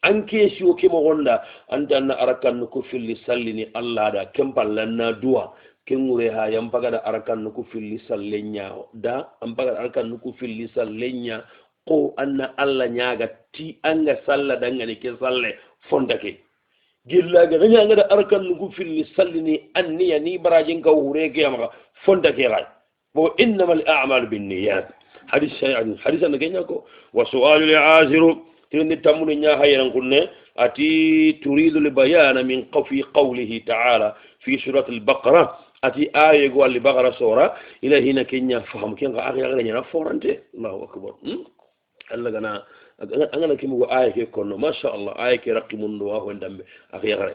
anke shi o kemo gonda anda na arakan nugo filli salli ni Allah da kempallanna duwa kengure ha yam pagada arakan nugo filli salle nya da am pagada arakan nugo filli salle nya ko anna Allah nyaga ti anga salla dangane ke salle fondake gilla ga nya ngada arkan nugo filli sallini anniya ni barajin ka horeke amaka fondake ray bo innamal a'malu binniyat hadith shay'an hadith an ganya ko wa su'alu li'aziru tindi tamunu nya hayran kunne ati turidu li bayana min qafi qawlihi ta'ala fi surat al-baqara ati aye go al-baqara sura ila hina kenya faham ken ga akhiya ga nya forante Allahu akbar Allah gana angana kimu aye ke konno masha Allah aye ke raqimun do wa ndambe akhiya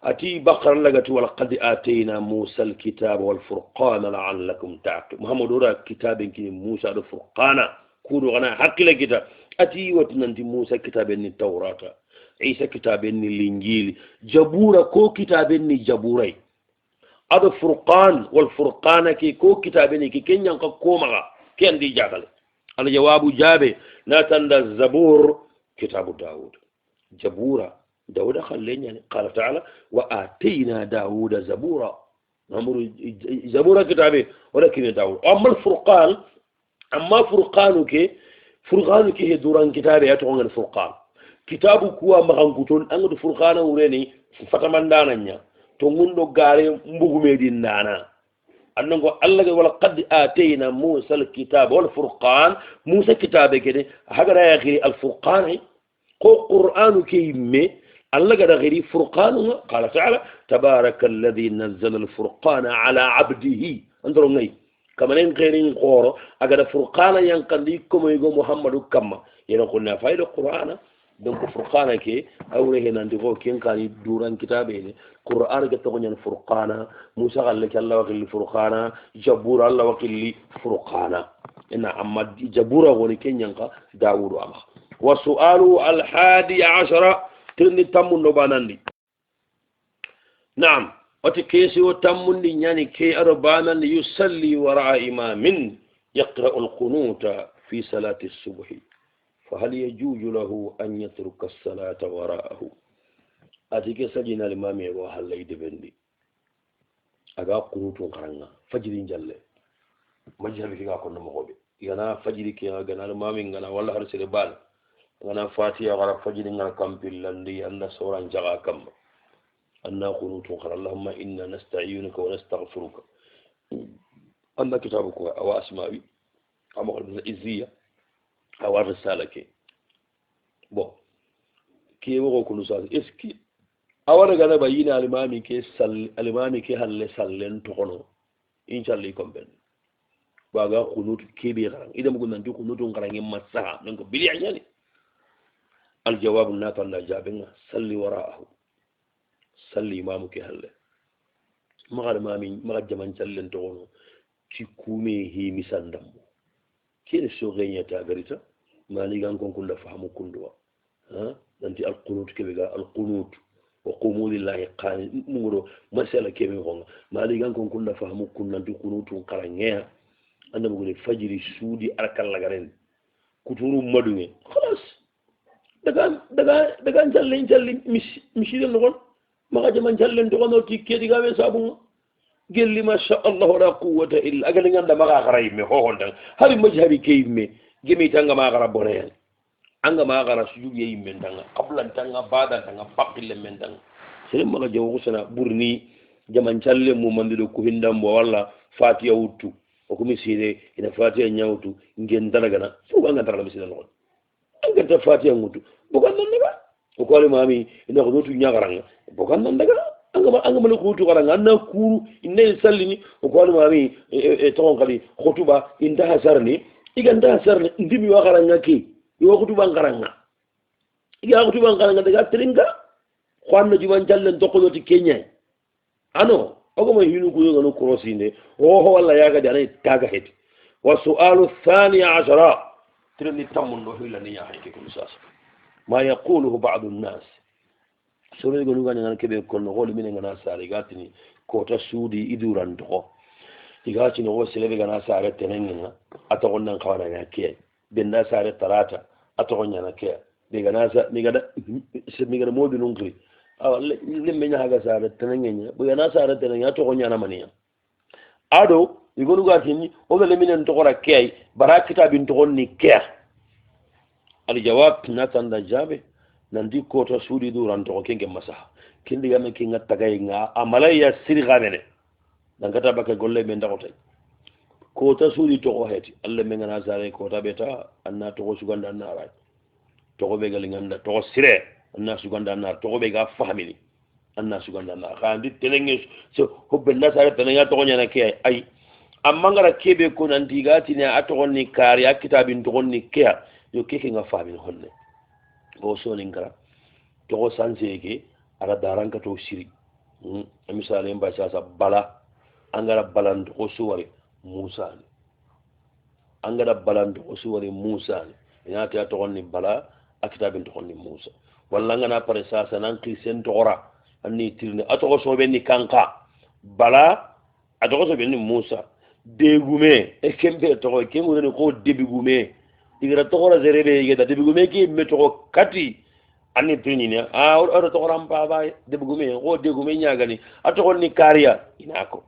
أتي بقر لقت ولقد آتينا موسى الكتاب والفرقان لعلكم تعقلون محمد ورا كتاب كي موسى الفرقان كودو غنا حق لكتاب أتي وتننتي موسى كتاب التوراة عيسى كتاب الإنجيل جبورة كو كتاب جبوري هذا فرقان والفرقان كي كو كتاب كي كن ينقى كومغا كن دي جاكل الجواب جابي لا تندى الزبور كتاب داود جبورة داود خلينا قال تعالى وآتينا داود زبورا نمر زبورا كتابه ولكن داود أما الفرقان أما فرقانك هي دوران كتابه يتوان الفرقان كتابه كوا مغنقتون أنه الفرقان وريني فتمان دانا تنغندو غاري مبغميدين دانا أنه الله ولقد آتينا موسى الكتاب والفرقان موسى كتابه كده هكذا يا أخي الفرقان قرآن كيمي الله قد غيري فرقان قال تعالى تبارك الذي نزل الفرقان على عبده انظروا ني kamanen khairin qoro aga furqana yankandi komo yugo muhammadu kamma yena kunna fayda qur'ana donc furqana ke awre henandi ko ken kani duran kitabe ne qur'ana ke to nyen furqana musa galle kala wakil furqana jabura allah wakil furqana ina amma jabura woni kenyanka dawudu ama wa su'alu al hadi 10 tinni tamundo banandi na'am wati kesi o tammundi nyani ke arbana yusalli wara imamin yaqra'u al qunuta fi salati as-subh فهل يجوز له أن يترك الصلاة وراءه أتيك سجن الإمام وهل يدبندي أجا قنوت قرنا فجر جل مجهر فيك أكون مغبي ينا فجر كي أجنا الإمام ينا والله رسول بال ينا فاتي أغرى فجر ينا كم بلندي أن سوران جغا كم أن قنوت قرنا اللهم إنا نستعينك ونستغفرك أن كتابك أو أسماء أما قلنا إزية awar risala ke bon ke wo ko nusa eski awar gana bayina alimami ke halle sallen to kono inshallah ko ben baga kunut ke bi garan idan mun nan kunutun garan yin masaha nan ko bili anyani al jawab na tan la jabinga salli waraahu salli imamu ke halle magar mami magar jaman sallen to kono ci kume hi misandam kene sogenya ta garita mali gan kon kunda fahamu kundwa ha danti al qunut kebega al qunut wa qumu lillahi qani muro masala kebe honga mali gan kon kunda fahamu kunna du qunutun qarangea anda mo gole fajiri sudi arkal lagaren kuturu madunge khalas daga jalle mishide no gon maga jaman jalle to gono tikke diga be sabunga gelli ma sha Allah wala quwwata illa agal nganda maga garay me ho hondan hari majhabi kayme gemi tanga maga rabone anga maga rasuju yeyme tanga qablan tanga bada tanga faqil men tanga sere maga jawu sana burni jaman challe mu mandido ko hindambo walla fatiya wuttu o ko misire ina fatiya nyawtu ngen dalagana fu anga dara misire non anga ta fatiya ngutu bukan non daga o ko mami ina ko dutu nyagaranga bukan non daga anga mala khutu garanga na kuru inna sallini o ko mami e ton kali khutuba inda hasarni iganda hasarni ndimi wa garanga ki yo khutuba garanga iga khutuba garanga daga tringa khwanna juman jallen dokoloti kenya ano ogo mo hinu ko yono krosinde o walla yaga dana taga het wa su'alu thani 10 trini tamundo hilani ya hayke ko sasa ma yaquluhu ba'd an-nas sore go nuga ngana kebe ko no gol min ngana sare gatini ko ta sudi iduran to igati no wo selebe ngana sare tenenga atagon nan kawana ya ke ben na sare tarata atagon yana ke be ngana sa mi gada modu nungri aw lemme nya haga sare tenenga bu ngana sare tenenga to gonya na maniya ado igo nuga tini o le minen to gora ke barakita bin to gonni ke al jawab natan da jabe nandi kota sudi duran to kenge masaha kindi game kinga tagay nga amalaya siri gamene dangata baka golle men ndakotay kota sudi to ko heti alle men ngana sare kota beta anna to ko suganda na ray to ko be gal nganda to ko sire anna suganda na to ko be ga famili anna suganda na khandi telenge so hobbe na sare telenge to ko nyana ke ay amma ngara kebe ko nandi gati ne ato ni kari akitabin to ni ke yo keke nga famili honne o sonin kara to ko sanseke ara daranka to siri misale mba sasa bala angara balan to suware musa angara balan to suware musa ina ta to ni bala akitabin to ni musa walla ngana pare sasa nan krisen to ora anni tirni ato ko sobe ni kanka bala ato ko sobe ni musa degume e kembe to ko kemure ko debigume igra tokora zerebe yeda debugume ki metoko kati ani tinini ora tokora mbaba debugume go degume nyagani atoko ni kariya inako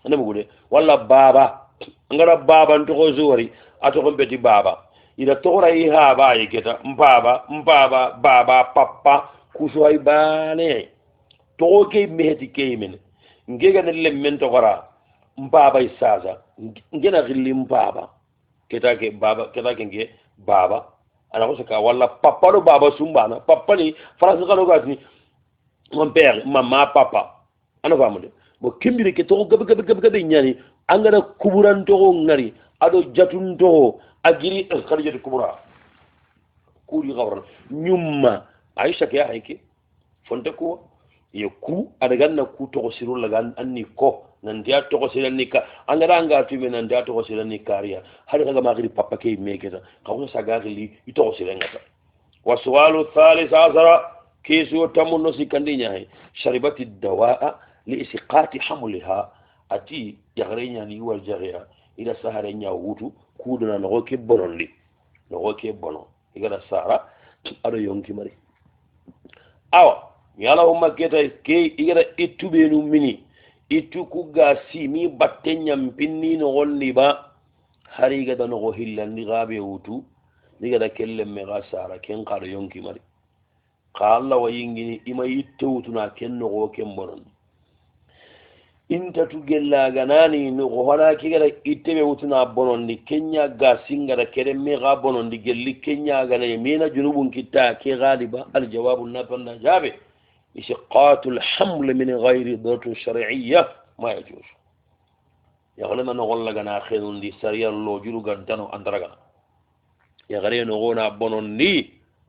ande mugude walla baba ngara baba ntoko zori atoko beti baba ida tokora yi ha ba yiketa mbaba baba papa kushoy bane toko ke mehti ke men ngega ne lemmen tokora mbaba isaza ngena gilli mbaba ketake baba ketake nge baba ana ko saka wala papa do baba sumbana papa ni france kanu gatni mon père maman papa ana famude bo kimbiri ke to gabe nyani angana kuburantoxo ngari aɗo jatuntoxo a giri khadijatu kubura kuɗi xawarna ñumma aicha ke a hayke fonte kuwa ye ku adaganna ku toxo sirullaga anni ko nandiya toxo siranni ka angara anga tume nandiya toxo siranni kariya hari xagama xiri papa ke meketa xaxusa saga xili i toxo sirengata wa sualu thalith asara kesuwo tammunno sikkandi ñahe sharibati dawaa li isiqati hamliha ati yaxare ñani iwal jaxeya ida sahare ña wutu kudona noxo ke bonondi noxo ke bono igada sara aɗo yonki mari awa yalahumma keta ke igada ittu ɓenu mini ittu kuga simi batte ñampinni noxonni ba hari igada noxo hillandi xaɓe wutu igada kellemme xa sara ken xaɗo yonki mari xa allah wa yingini ima yitte wutuna ken noxo ken bonondi intatu gellaganani noxo hana kigada itteɓe wutuna bonondi kenya ga singada keremme xa bonondi gelli kenyaganaye mina junubun kitta ke xaliba aljawabu natanna jaɓe إسقاط الحمل من غير ضرورة شرعية ما يجوز يغلنا نقول لك أنا خيرون دي سريع الله جلو قدانو أندرغنا يغلنا نقولنا بنون دي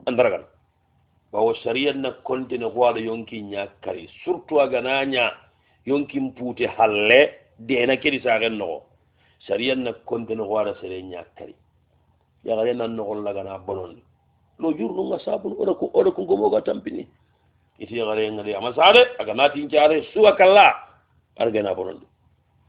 أندرغنا وهو سريع نكونت نقوال يونكي نياكاري سرطوا غنانيا يونكي مبوتي حالي دينا كري ساغن نقو سريع نكونت نقوال سريع نياكاري يغلنا نقول لك أنا بنون دي لو جلو نغا سابون أولكو غموغا تنبيني iti gare ngari amasade aga nati ciare suwa kala argena bonon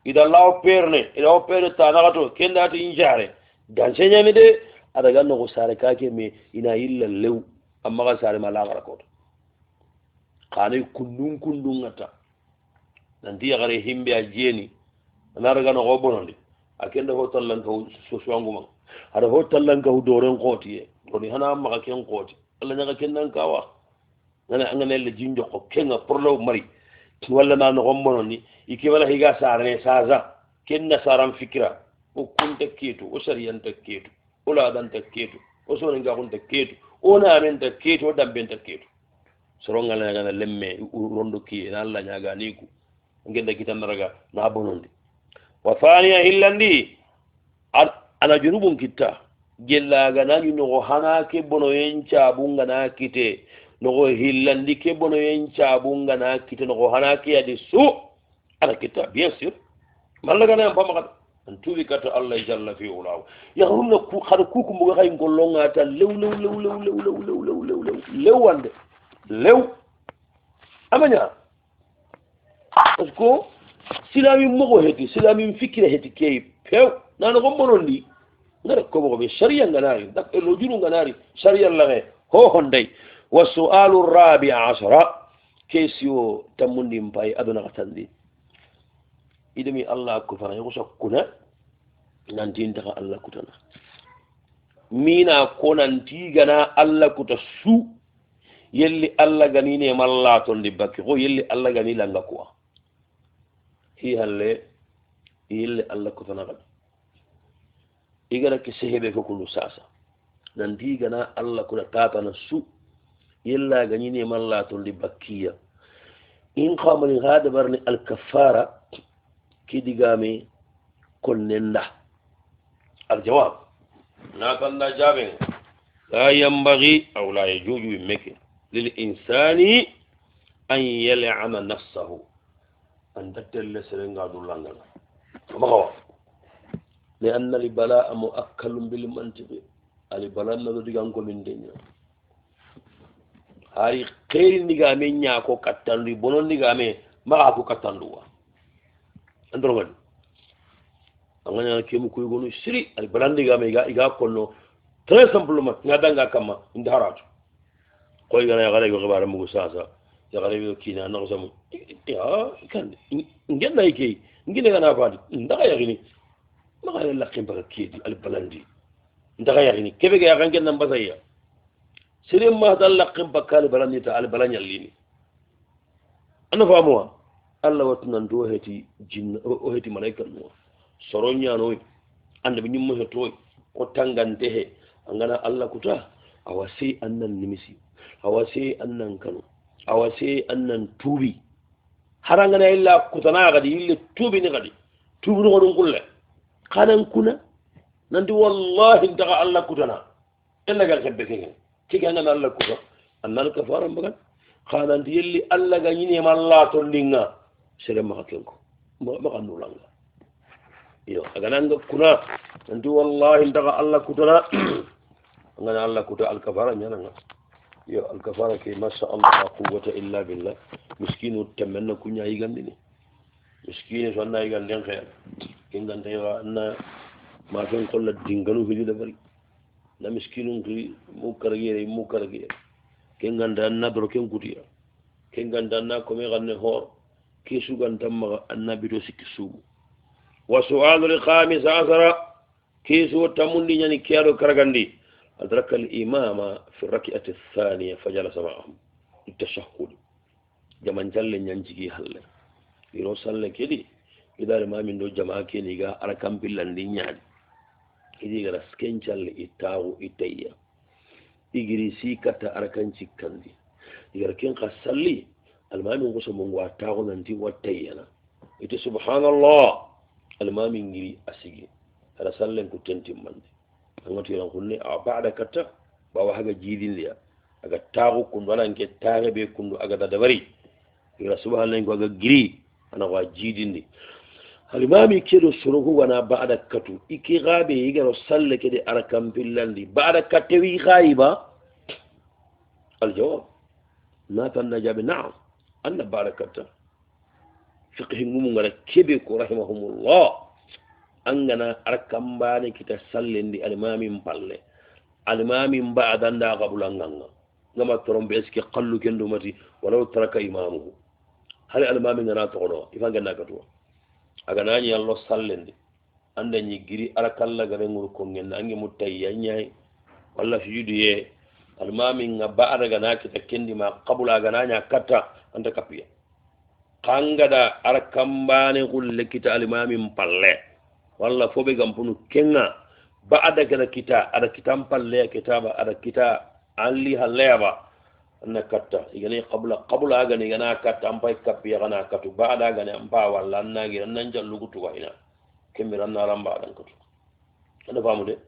ida law perne ida opere ta nagato kenda ti ciare dan senya mi de ada ganno ko sare kake me ina illa lew amma ga sare mala gara ko khane kundun ngata dan dia gare himbe a jeni na daga no bonon akenda hotal lan ko so swanguma ada hotal lan ko doren qoti ko ni hana amma ga ken qoti alla nyaga kennan kawa nana angane le jinjo ko kenga porlo mari walla na no gombono ni iki wala higa sarane saza kenna saram fikra o kunta ketu o sariyanta ketu o ladanta ketu o soninga kunta ketu o na amenta ketu o dambenta ketu soronga la ngana lemme rondo ki na alla nyaga niku ngenda kitan raga na bonondi wa thaniya illandi ana junubun kitta gella ganani no hana ke bono yencha bunga na kite nogo hillandi ke bono yen cabunga na kite nogo hana ke yadi su ana kita bien sûr malaga na pama kada antubi kata allah jalla fi ulaw ya hunna ku khada ku ku muga kay ngolonga ta lew wande lew amanya parce que silami mogo heti silami fikira heti kay pew nana ko bonondi ngara ko bo be sharia nganari dak lo juru nganari sharia la ho honday والسؤال الرابع عشر كيسيو تمني مباي أدنى غتندي إدمي الله كفر يغسى كنا نانتين تغى الله كتنا مينا كنا نتيغنا الله كتسو يلي الله غنيني مالاتون لبكي غو يلي الله غني لنغكوا هي هالي يلي الله كتنا غني إغانا كسيهبه كل ساسا نانتيغنا الله كنا تاتنا سو يلا غنيني مالاتو لبكية إن خامل هذا برني الكفارة كي ديغامي كنندا الجواب ناتن جابين لا ينبغي أو لا يجوز مكي للإنسان أن يلعن نفسه أن تتل سرنغا دولانغا مغوا لأن البلاء مؤكل بالمنطق البلاء نذو ديغانكو من دنيا hari khairin digame nyako kattandu bonon digame ma ko kattanduwa andro ngani anganya kemu ko gonu siri al balandi digame iga konno très simplement ngadanga kama indaratu koy gana ya gare go xibara mugo sasa ya gare go kina na ko samu ya kan ngenda yake ngine gana fadi ndaga yagini ma gale lakim ba kidi al balandi ndaga yagini kebe ga yagan kenna mbasaya سيرم ما دلقم بكال بلاني تعال بلاني الليني أنا فاهموا الله وتنان دوهتي جن وهتي ملاك النور سرونيا نوي أنا بني مهتوي وتانغان ده أنا الله كتا أواسي أنن نمسي أواسي أنن كانوا أواسي أنن توبي harangana illa kutana gadi ille tubi ni gadi tubuno ko ɗum kulle kanan kuna nanti wallahi daga allah kutana ellagal hebbe kegen tigi angana allah kuta annal kafara mbagan kananti yelli allah ga ñinema allah to ndinga sere maka kenko maka nulanga iyo agananga kuna nanti wallahi daga allah kutana angana allah kuta alkafara ñananga yo alkafara ke masha allah la quwwata illa billah miskinu temenna kuña yigandini miskine so anna yiganden xeer ke gantawa anna ma fen kolla dinganu hijude bari na miskinu ki mu karagere ke ganda anna doro ken kutiya ke ganda anna kome xanne hoor ke sugantammaxa anna bito sikki suumu wa sualu lkhamis asara ke suwo tamundi ñani keaɗo karagandi أدرك الإمام في الركعة الثانية فجلس معهم التشهد جمان جل ننجي هل يروسل كدي إذا الإمام من دو جماعة كنيجا أركام بلندين يعني إذا رسكين جل إتاو إتيا إجريسي كتا أركان شكاندي إذا كان قصلي الإمام يقول مونغوا تاو ننتي وتيانا إتى سبحان الله الإمام يجري أسيجي رسالة كتنتي مندي angati ran kunne a baada katta bawa haga jidindiya aga taagu kundu ana nke taage be kundu aga dadabari ira subhanallahi ko aga giri ana wa jidindi halimami kedo sorogo wana baada katu iki gabe yigaro salle kede arakam billandi baada katwi ghaiba aljawab ma tanna jabe na'am anna baada katta fiqh ngum ngara kebe ko rahimahumullah angana arkambani kita sallendi alimamin palle alimamin ba'danda qabulanganga ngama torombe eski qallu kendo mati walaw taraka imamuhu hal alimamin ngana tono ifanga nakatwa agana ni allo sallendi anda ni giri arakalla gare ngur ko ngen angi mutayya nyai walla sujudu ye alimamin nga ba'da gana kita kendi ma qabula gana nya katta anda kapiya kangada arkambani kulle kita alimamin palle walla fobe gampunu kenga ba ada kana kita ada kitam palle kitaba ada kita alli haleba anna katta igani qabla agani gana katta ampai kapi gana katu ba ada gani ampa walla annagi nan jallu gutu wa ina kemira na ramba dan katu ana famude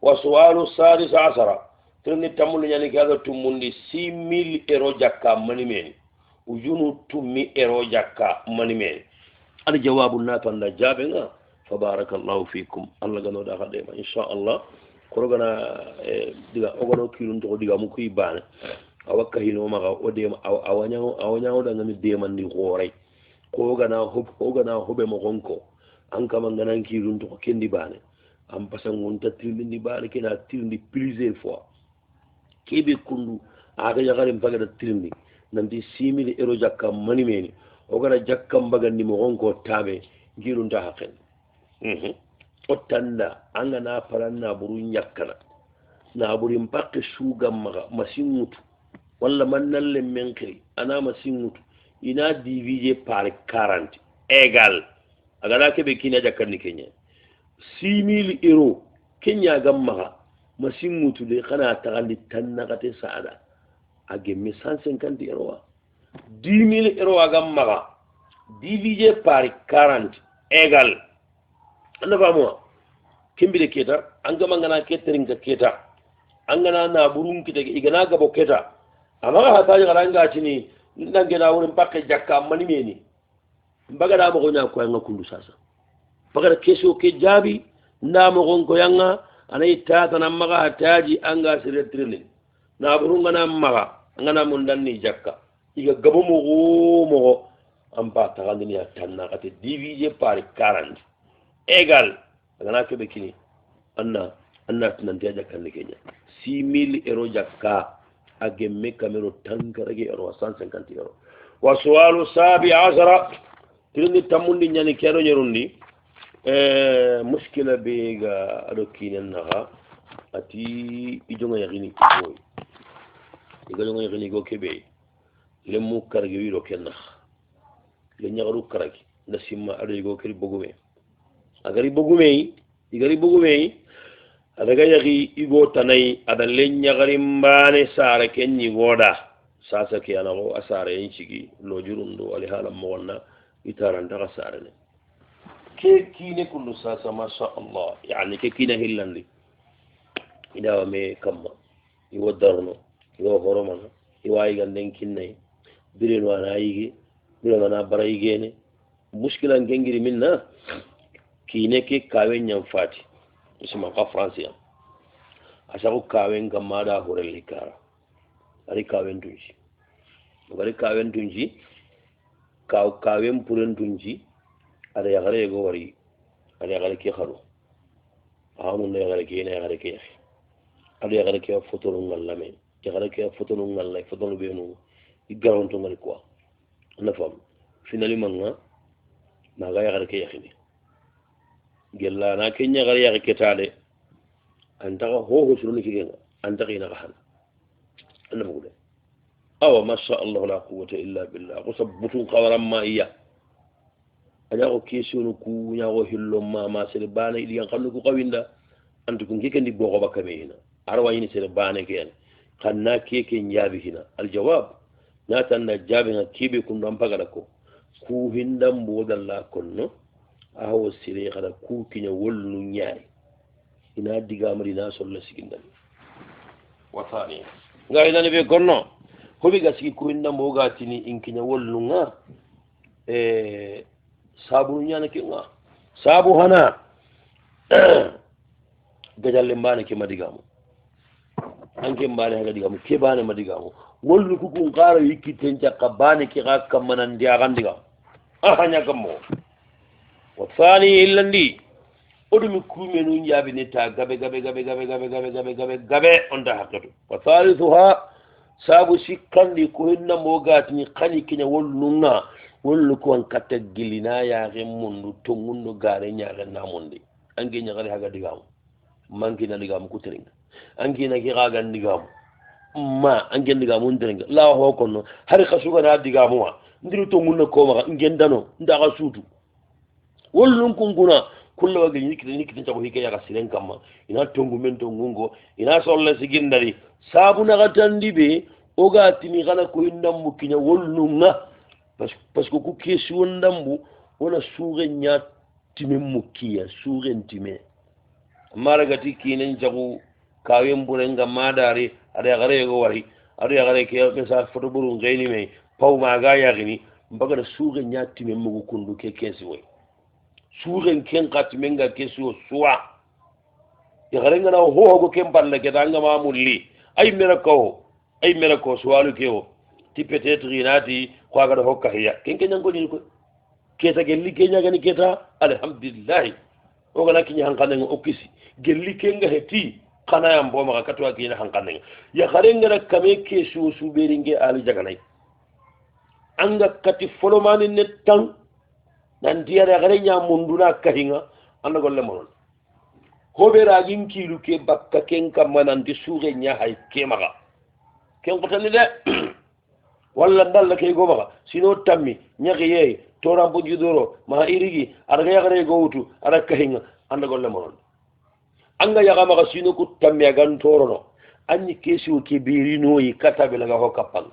wa su'alu sadis asara trini tamul nyani kaga tumundi 6000 euro jakka manimeni ujunu tummi euro jakka manimeni ana jawabu na tanda jabenga فبارك الله فيكم الله غنو دا خديما ان شاء الله كروغنا ديغا اوغونو كيلون تو ديغا مو كوي بان awakka hino maga odema awanyawo da ngami deman ni gore ko gana hobe mo gonko an kama nganan kilun to kendi bane am pasan wonta tirindi bane kena tirindi plusieurs fois kebe kundu aga yagare mpaga da tirindi nanti 6000 euro jakka mani meni o gana jakka mbaga ni mo gonko tabe ngirun ta hakken otanda anga na paranna burun yakkana na burin pakke shugan masinmutu walla mannalle menkri ana masinmutu ina divise par 40 égal agala kebe kina jakkarni kenya 6000 euro kenya gamma masinmutu le kana tagalli tannagate saada agemme 150 euro 10000 euro agamma divise par 40 égal anda famuwa kimbide keta angama ngana keteringa keta angana na burun kita igana gabo keta amaga hataji garanga tini ndangena wurin pakke jakka mani meni mbaga da mo nya ko nga kundu sasa baga keso ke jabi nda mo gonko yanga anay tata na maga hataji anga siretrinin na burun ngana maga ngana mun danni jakka iga gabo mo ampa tagandini ya tanna kate divise par 40 égal agana kebe kini anna tunanti jakka ni kenya 6000 euro jakka agemme kamero tankarage euro 150 euro wa su'alu sabi ashara tilni tamundi nyani kero nyerundi mushkila bega ado kinen naha ati ijonga yagini boy ijonga yagini go kebe lemu karage wiro kenna le nyagaru karage ndasimma ado go keri bogume agari bogume adaga yagi igo tanai ada lenya garim bane sare kenni goda sasa ke ana go asare yin shigi lo jurundo ali halam mo wonna itaran daga sare ne ke kine kullu sasa masha Allah yani ke kine hillandi ida me kamma iwo darno iwo horomana iwa iganden kinne bireno ana yigi bireno ana bara yigene mushkila ngengiri minna kine ke kawe nyam fati isma ka français asago kawe ngamada horelli kara ari kawe ndunji bari kawe ndunji kawe mpuren ndunji ada yagare go wari ada yagare ke kharo amun ne yagare ke ne yagare ke ada yagare ke photo ngallame yagare ke photo ngallay photo be no igaron to ngal quoi na fam finalement nga na ga yagare ke yakhini gella na ke yagare yagare ke tade anta ho ho sunu ki genga anta ina ga han anna bugude awa masha Allah la quwwata illa billah ko sabbutu qawaram ma iya aja ko question ku nyago hillo ma sele bana idi yang xamne ku qawinda antu ko ngikandi boko bakame hina arwa yini sele bana ken xanna keke nyabi hina al jawab natan na jabi na kibe kun dam pagala ko ku hindam bodalla konno awo sire xada ku kinya wollu nyaay ina diga marina solla sigindal wa thani ngai dane be konno hobi gasiki ku hindam bo gatini in kinya wollu nga sabu nyana ki nga sabu hana gajalle mbane ke madigamu anke mbane haga digamu ke bane madigamu wollu ku kun qara yikiten jakka bane ki ga kamman ndiya gandiga ahanya kammo wa thani illandi odumi kumenu nyabi ne ta gabe onda hakatu wa thalithuha sabu sikandi ko hinna mo gatini khani kinya wollu nga wollu ko an katta gilina ya ge mundu to mundu gare nyaare namundi angi nyaare haga digam mangi na digam ku teringa angi na ki gaga digam ma angi digam undringa la ho kono hari khasuga na digam wa ndiru to munna ko ma ngendano ndaga sutu wollu kunguna kullu wagi nikiti tago hike ya gasiren kamma ina tongu mento ngungo ina solle sigindari sabu na gatandi be oga timi kana ko indam mukinya wollu nga parce que ku question ndambu wala suure nya time mukiya suure time maragati kinen jagu kawe mburenga madare ada gare go wari ada gare ke message photo buru ngeni me paw ma ga yagini mbaga suure nya time mugu kundu ke kesi we suure ken katime nga kesu suwa ya gare ngana ho go kem balle ke danga ma mulli ay mera ko suwalu kewo ti peut-être inati ko aga hokka hiya ken ken ngoni ko keta gelli kenya gani keta alhamdulillah o gana kinya hankane ngo okisi gelli kenga heti kana yambo maka katwa kinya hankane ya kharenga kame kesu suberinge ali jaganai anga kati folomani netan nan diara garenya munduna kahinga anda golle mon hobera ginkilu ke bakka ken kamana ndi suge nya hay kemaga ken ko tanide walla dalla ke go baga sino tammi nyaki yey torambo jidoro ma irigi arga yagare go wutu ara kahinga anda golle mon anga yaga maga sino ku tammi agan torono anni kesu ke birino yi katabe laga ho kapal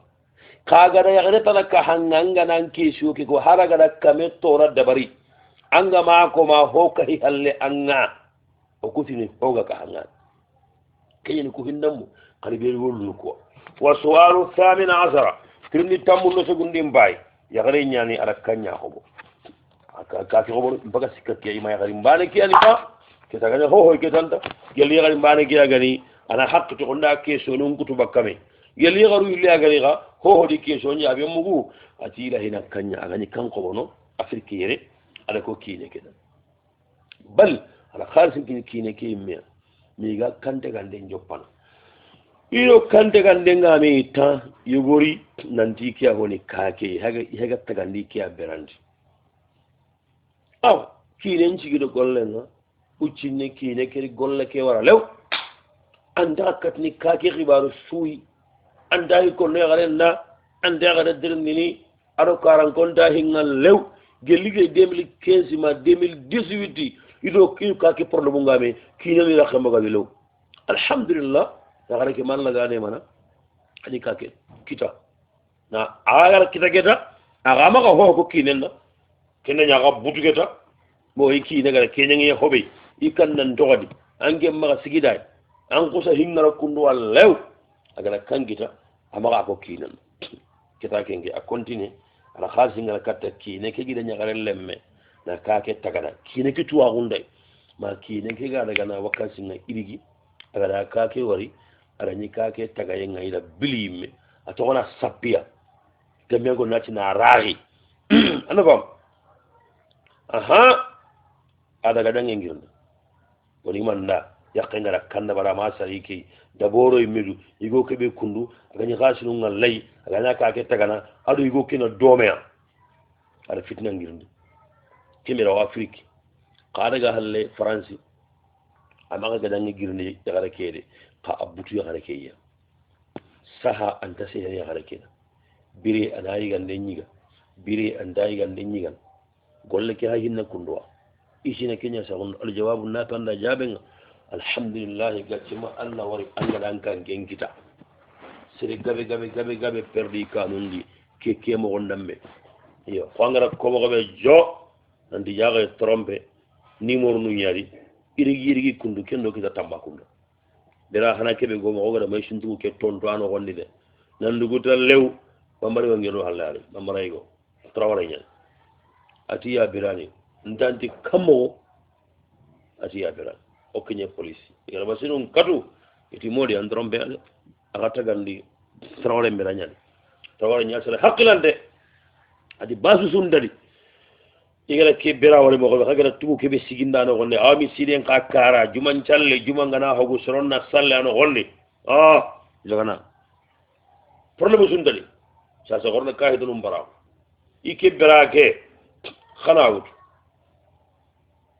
kaga da yagare tala ka hanganga nan kesu ke go haraga da kame tora dabari anga ma ko ma ho kai halle anga o kutini hoga ka hanga kayni ku hindamu kali be wollu ko wa su'alu thamina ashara kirni tammuno segundi mbay yagare nyani ara kanya hobo aka ka hobo baga sikka ke ima yagare mbane ki ani ba ke taga ho ke tanta geli yagare mbane ki agani ana hakku to onda ke so non kutu bakame geli yagaru illi agani ga ho di ke so nya be mugu atila hina kanya agani kan ko bono afrikiyere ala ko kine kedan bal ala kharsi kine ke mi ga kante gande joppana iro kante gande ngame ta yugori nanti kiya honi kake haga tagandi kiya berandi aw kine njigido golle na uccinne kine keri golle ke wara lew anda katni kake khibaru suyi anda ko ne garenda anda gada dirndini aro karan konta hingal lew gelige 2015 ma 2018 ido ki kake problème ngame kine ni rakhama ga lew alhamdulillah yagare ke man lagane mana ani kake kita na agar kita geta agama ko ho ko kinenna kinna nyaga butu geta bo iki daga kenya ngi hobe ikan nan dogadi ange maga sigidai an kusa hingara kundu wallew agala kangita amaga ko kinan kita kenge a continue ala khalsi ngala katta kine ke gida nyagare lemme na kake tagana kine ke tuwa gundai ma kine ke ga daga na wakasi nga irigi agala kake wari ala ni kake tagaye nga ida bilime atona sapia temego nati na rari anabam aha ada gadang ngirna woni manda yakengara kanda bara masa yiki daboro imidu igo kebe kundu agani khasinu ngalai agana kake tagana adu igo kina domea ada fitna ngirndi kimira wa afrique qada ga halle france amaga gadang ngirndi yagara kede ka abutu yagara keya saha anta se yagara keda bire anayi gande nyiga bire andayi gande nyiga golle ke ha hinna kundwa isina kenya sabun al jawabu na tanda jabenga alhamdulillah gacima allah wari allah dan kan genkita sere gabe perdi kanundi ke mo gondambe yo khangara ko mo gabe jo andi jaga trompe numéro nu nyari irigi kundu kendo kita tamba kundu dera hana kebe go mo goda may shintu ke tonto ano gondi de nandu gutal lew bambari ngelo halare bambara go trawara nyal atiya birani ndanti kamo atiya birani okenye police igara basinu katu iti modi andrombe ale agata gandi trawale mbiranya trawale nyal sala hakilande adi basu sundadi igara ke bera wala mo ko agara tubu ke be siginda no gonde ami siden ka kara juman challe jumangana hogu soronna salle ano gonde jogana problème sundadi sa so gorna kaydo num baraw ike bera ke khanawut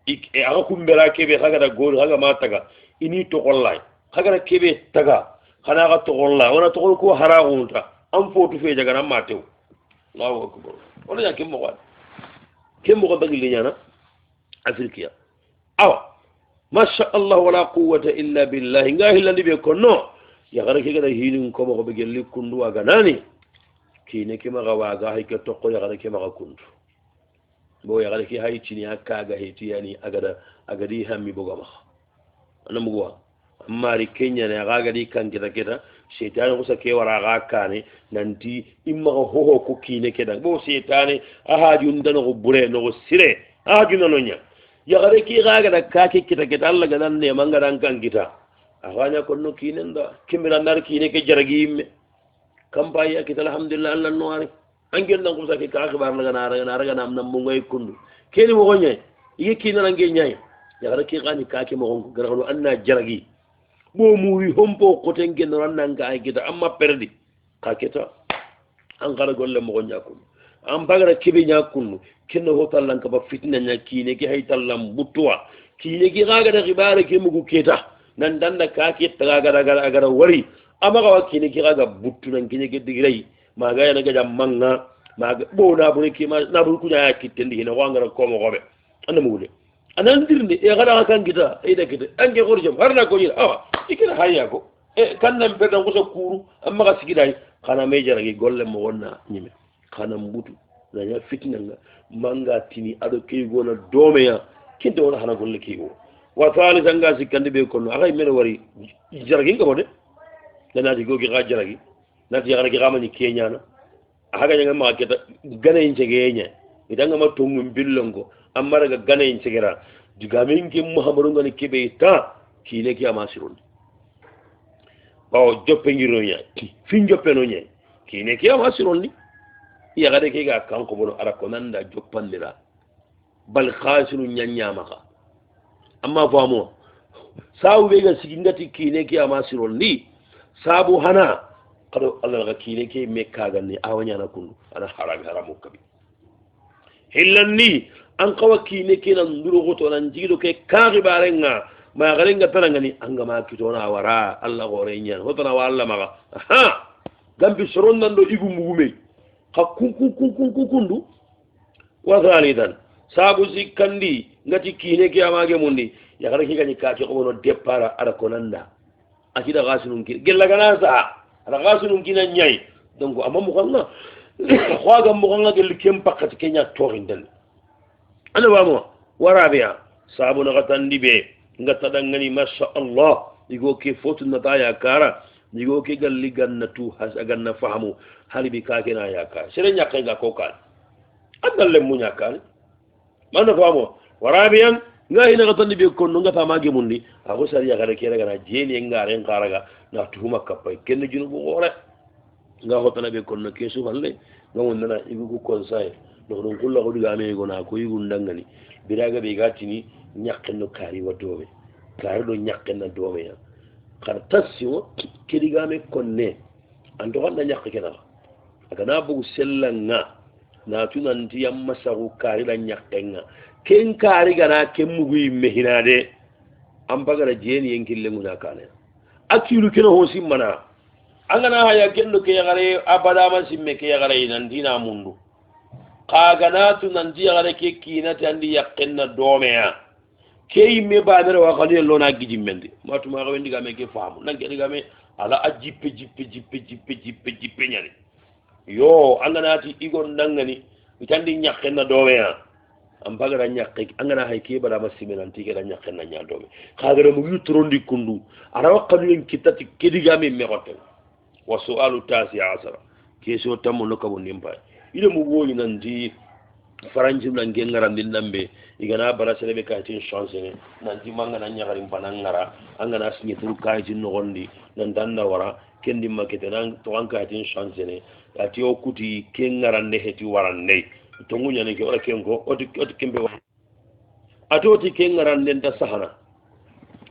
aga kumbera kebe hagada gol haga mataga ini to gollay hagada kebe taga khana ga to golla wana to gol ko haragunta am fotu fe jaga nam matew Allahu akbar wala ya kemmo ko bagi linyana afrikiya awa masha Allah wala quwwata illa billah ngahi landi be konno ya gara ke gada hilin ko mo ko be gelli kundu waga nani kine ke maga waga hay ke to ko ya gara ke maga kundu bo ya gara ki hay chini akaga heti yani agadi hammi bogama anam gwa mari kenya ne aga di kan kita shaytan ko sa ke wara ga kane nanti imma ho ko kine kedan bo shaytan ahaju ndano ko bure no sire ahaju no nya ya gara ki ga da ka ke kita Allah ga nan ne manga dan kan kita aganya ko no kine nda kimira nar kine ke jaragi me kampaya kita alhamdulillah Allah no ari angel nan ko sa ke ka akhbar la na nam nam mo ngay kundu keni mo gonya yiki na nge nyay ya gara ki gani ka ke mo gon gara ko anna jaragi bo muri hompo ko ten gen ranna nga ay gida amma perdi ka keta an gara golle mo gonya ko am bagara kibe nya kunnu kinno ho tallan ka ba fitna nya kine ki hay tallam butwa kine ki ga da khibare ki mugu keta nan danda ka ke taga gara wari amma ga kine ki ga buttu nan kine ki digirai maga yana gaja manga maga bo na buri ki ma na buri kunya ya kitendi hina wangara ko mo gobe anda mule anan dirni e gada kan gita e da kite ange gorje harna ko yira awa ikira hayya ko e kan nan be dan ko so kuru amma ga sigidai kana me jaragi golle mo wonna nyime kana mbutu na ya fitna nga manga tini ado kay gona dome ya kinde wona hana golle kay go wa thalithan ga sikande be ko no agay mena wari jaragi ngamo de dana di gogi ga jaragi nati yagara ki gamani kenya na haga nyanga ma keta gana injegenya idanga ma tongu billongo amma daga gana injegera digamin ki muhammadu ngani kibe ta kile ki amasirun bawo joppe ngiro nya fin joppe no nya kine ki amasirun ni yagara ki ga kan ko bono ara ko nanda joppandira bal khasiru nyanya maka amma famo sawu be ga sigingati kine ki amasirun ni sabu hana kado Allah ga kine ke me kaga ni awanya na kunu ana haramu kabi hillanni an kawa kine ke nan nduro goto nan jido ke kaagi barenga ma garenga tananga ni anga ma kitona wara Allah gore nyan hotana walla maga ha gambi soron nan do igu mugume kundu wa zalidan sabu sikandi ngati kine ke amage mundi ya gara ki gani ka ke ko no depara ara konanda akida gasinun ki gella gana sa ala gasunun kina nyai donc amma mo khanga khwaga mo khanga gel kem pakati kenya torindel ana ba mo ورابعا صابون غتندي به غتدغني ما شاء الله يقول كيف فوت نتايا كارا يقول كي قال لي غنتو حس غن فهمو هل بكاكنا يا كار سيرن يقين كوكال أدل لمو يقال ما نفهمو ورابعا غاينا غتندي به كون نغا ما جيموندي اكو ساريا غاري كيرا غنا جيني ngaren karaga na tuhuma kapay kenn jinu bu wore nga hotana be kon na kesu balle ngam nana igu conseil do don kullo ko diga me gona ko igu ndangani biraga be gatini nyakkenno kari wadobe kari do nyakkenna dobe ya kar tasio kidiga me konne ando wanda nyakkena aga na bu sellanga na tunanti yamma sagu kari la nyakkenga ken kari gana kemmugu yimme hinade ambagara jeni yenkille nguna kane akilu kena ho simmana angana haya kendo ke yagare abada man simme ke yagare nan dina mundu kagana tu nan di yagare ke kina tandi yakkenna domeya ke yimme badara wa khali lona gidi mendi matuma ga wendi ga me ke famu nan ke diga me ala ajippe jippe nyani yo angana ti igon dangani tandi nyakkenna domeya ambagara nyakke angana hay ke bada masimen anti ke nyakkenna nya dome kagara mu yutrondi kundu ara wakadu en kitati kediga me megotel وسؤال التاسع عشر كيسو تمو نكبو نيمباي إذا مغوي نانتي فرنجي نانجي نغراندي نامبي إغانا برا سلبي كايتين شانسيني نانتي مانغا نانيغاري مبانا نغرا أنغانا سنيترو كايتين نغوندي نانتان نورا كندي ماكيتي نان توان كايتين شانسيني أتي أوكوتي كين نغراندي هتي وراندي تونغو نيانيكي ولا كينكو أتي كيمبي أتي أوتي كين نغراندي نتا سحنا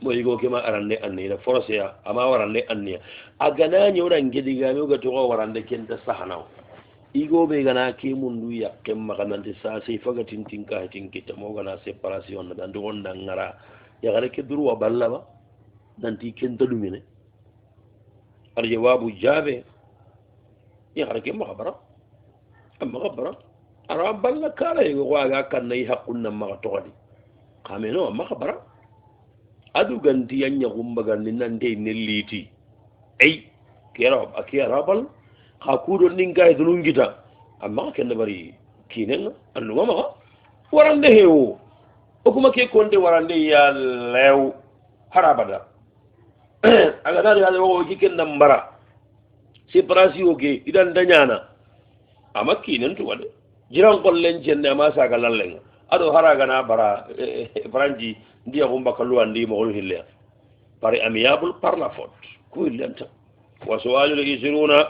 moyigo kema arande anniya forcea ama warande anniya agana nyora ngediga mi ga to warande kenta sahana igo be gana ke mundu ya kemma kanante sa sai faga tintinka tinkita mo gana separation na do wonda ngara ya gare ke duru wa balla ba nanti kenta dumine ar jawabu jabe ya gare ke makabara amma kabara ara balla kala igo ga kan nay haqqun ma to gadi kameno makabara adu ganti yanya gumbaga ninande nelliti ay kera akiya rabal khakudo ninga idulungita amma kende bari kinen andu mama warande hewo okuma ke konde warande ya lew harabada aga dari hade wo kiken nambara separasi oge idan danyana amma kinen to wade jiran kollen jenne ma saga lallen ado haraga na bara branji ndiya gumba kallu andi mo hille pare amiable par la faute ko lenta wa su'alul isruna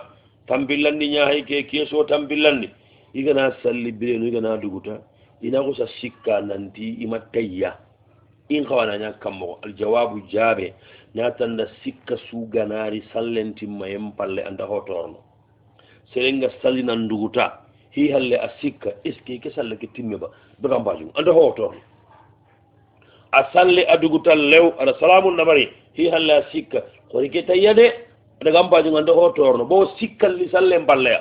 tambilandi nya hay ke keso tambilandi igana salli birenu igana duguta ina ko sa sikka nanti imatayya in khawana nya kammo al jawabu jabe nya tanda sikka su ganari sallenti mayem palle anda hotorno serenga salli nan duguta hi halle asikka eski ke salle ke timme ba bagambaju anda hotorno asalle adugutal lew ala salamun nabari hi halla sikka ko ke tayade daga ambaju ngande hotorno bo sikkal li salle mballe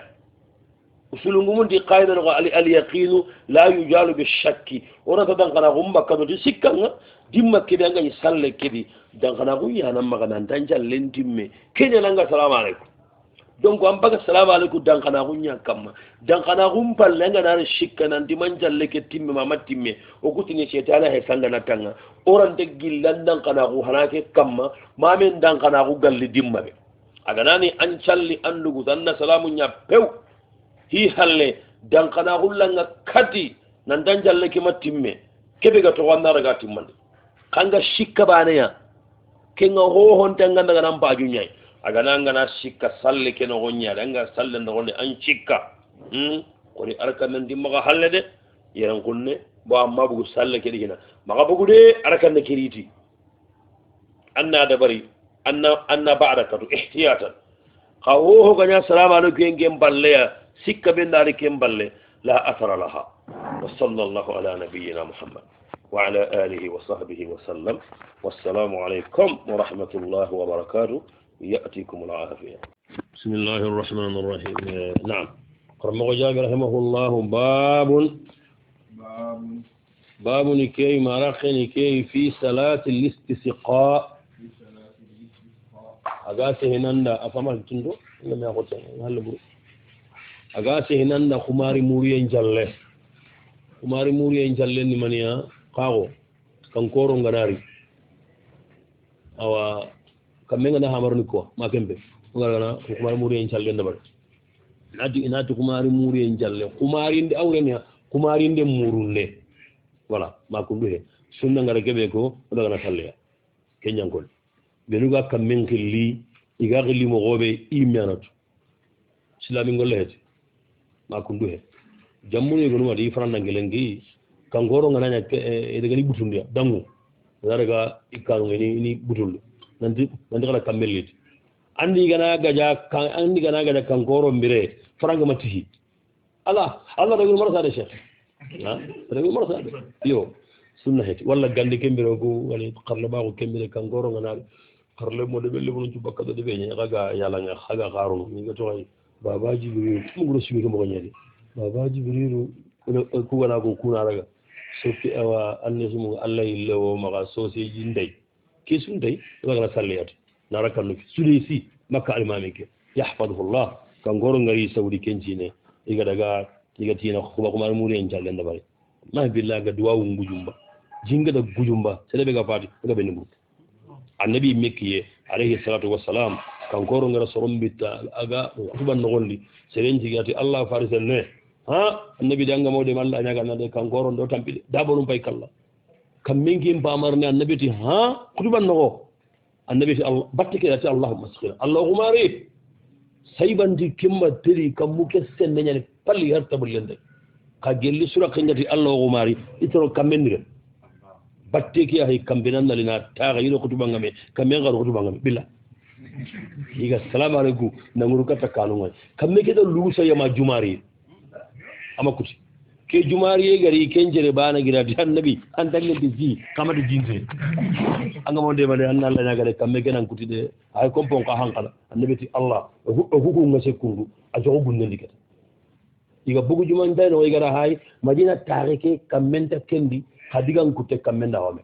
usulungu mun di qaida no al yaqinu la yujalu bi shakki ora ta dan kana gumba kado di sikkanga dimma kidi anga salle kidi dan kana ku yana magana tan jallen timme kenya nanga salamu alaikum donc am baga salamu alaikum dan kana kunya kamma dan kana gumpal lenga na shikka nan di manjalle ke timme mama timme o kutini shetana he sanga na tanga oran de gillan dan kana ku hanake kamma mamen dan kana ku galli dimma be aga nani an challi andugu danna salamu nya pew hi halle dan kana gullanga kati nan dan jalle ke matimme kebe ga to wanda raga timmande kanga shikka bane ya kenga ho hon tanga daga nan baju nyai aga nangana sikka salle ke no gonya danga salle no gonde an cikka ko ni arka nan dimma ga halle de yeran kunne bo amma bugu salle ke digina maga bugu de arka ne kiriti anna da bari anna ba'daka ihtiyatan qawo ganya assalamu alaikum ngem balle sikka ben dari kem balle la athara laha wa sallallahu ala nabiyyina muhammad wa ala alihi wa sahbihi wa sallam wassalamu alaikum wa rahmatullahi wa barakatuh يأتيكم العافية بسم الله الرحمن الرحيم نعم قرمه جابر رحمه الله باب نكي مرخ نكي في صلاة الاستسقاء أقاسي هناندا أفهمت تندو لم يقول هل برو أقاسي هناندا خماري موريين جلة نمانيا kago kankoro nganari awa kamenga na hamarni ko ma kembe ngana kumar muri en challe ndabar nati kumari muri en challe kumari ndi awrenya kumari ndi murunde voilà ma kundu he sunna ngara kebe ko daga na challe kenyankol benuga kamen khili iga khili mo gobe imyanatu islami ngolle hete ma kundu he jammuni gonu wadi faranda ngelengi kankoro ngana daga ni butundia dangu daga ikkaru ni butundu nanti kala kammeliti andi gana gaja kankoro mbire faranga matihi Allah daga marasa de cheikh daga marasa de yo sunna heti walla gande kembiro ko wala qarle ba ko kembire kankoro ngana qarle mo de belle mo ci bakka de be nya ga yalla nga xaga xaru mi nga toy baba jibril mo gro simi ko mo nyadi baba jibril ko wala ko kuna raga sofi awa annesumu Allah illo maga soseji ndey kesun ndey wala salliyati narakallu sudisi makka almamike yahfazuhullah kangoro ngari saudi kenjine iga daga iga tina khuba kuma muri en jalle ndabari ma billahi ga duwa ngujumba jinga da gujumba selebe ga fati ga benimbu annabi mekkiye alayhi salatu wassalam kankoro ngara sorombita aga kuban nogondi serenji gati Allah farisen ne ha annabi danga mawde malla nyaga nade kankoro ndo tampide dabonum pay kala kam mingi mbamarne annabi ti ha kuban nogo annabi ti Allah battike ati Allahumma sakhir Allahumma ri saybandi kimma teri kam muke senne nyane palli hartabul lende ka gelli sura kangati Allahumma ri itoro kamendire battike hay kambinan nalina taga yino kutuba ngame kamen garu kutuba ngame billah iga assalamu alaikum nanguru kata kanunga kamme ke do lugusa yama jumari amakuti ke jumari gari kenjere bana gira di annabi an dalle di ji kamata jinse anga mo de bade anna Allah nyaga de kamme kenan kuti de ay kompon ka hankala annabi ti Allah hukum ngase kundu a jogo bunne dikata iga bugu juman dai no igara hay madina tarike kammenta kendi hadigan kutte kammenda wame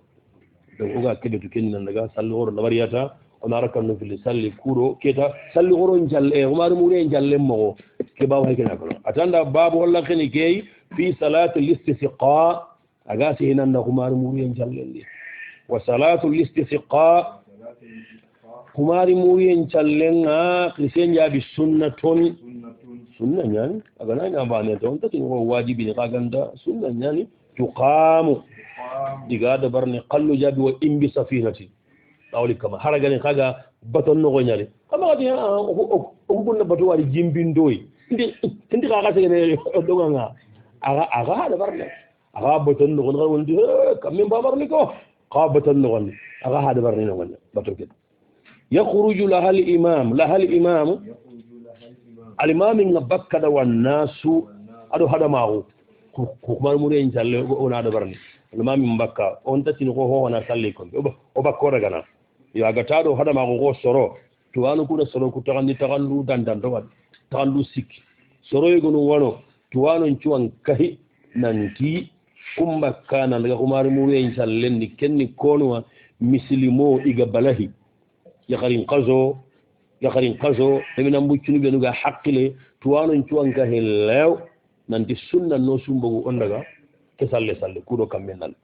donc oga kede to kenna daga salloro na bariyata ona rakan fil salli kuro keta salli goro jalle umar mure jalle mo ke bawo hay kena ko atanda babu walla khini kay fi salati al-istisqa agasi hinanda umar mure jalle li wa salatu al-istisqa umar mure jalle nga krisen jabi sunnatun sunna nyani agana ngamba ne to on tati ko wajibi ni kaganda sunna nyani tuqamu diga da barni qallu jabi wa imbi safinati tawli kama haragani kaga baton no gonyale kama gadi o gunna bato wari jimbindoy ndi kaga segene doga nga aga da barni aga baton no gonga wondi kam ba barni ko ka baton no gon aga da barni no gon bato ke yakhruju laha al-imam al-imam ngabakka da wan nasu ado hada mawo ko kuma mure en jalle ona da barni al-imam mbakka on tatino ko ho na salli kon o bakko daga na yaga taɗo haɗama ko soro to wano kuɗa soro ko tagandu dandan to waɗi tagandu sikki soroygo num wano to wanon cuwan kahi nanti kumbakka nandaga kumari muruyen callenni kenni konuwa misilimo iga balahi yakarin kaso eminan buccunu ɓenuga haqqile to wanon cuwan kahi lew nanti sunnan no sumbogu on daga ke salle kuɗo kamɓe nal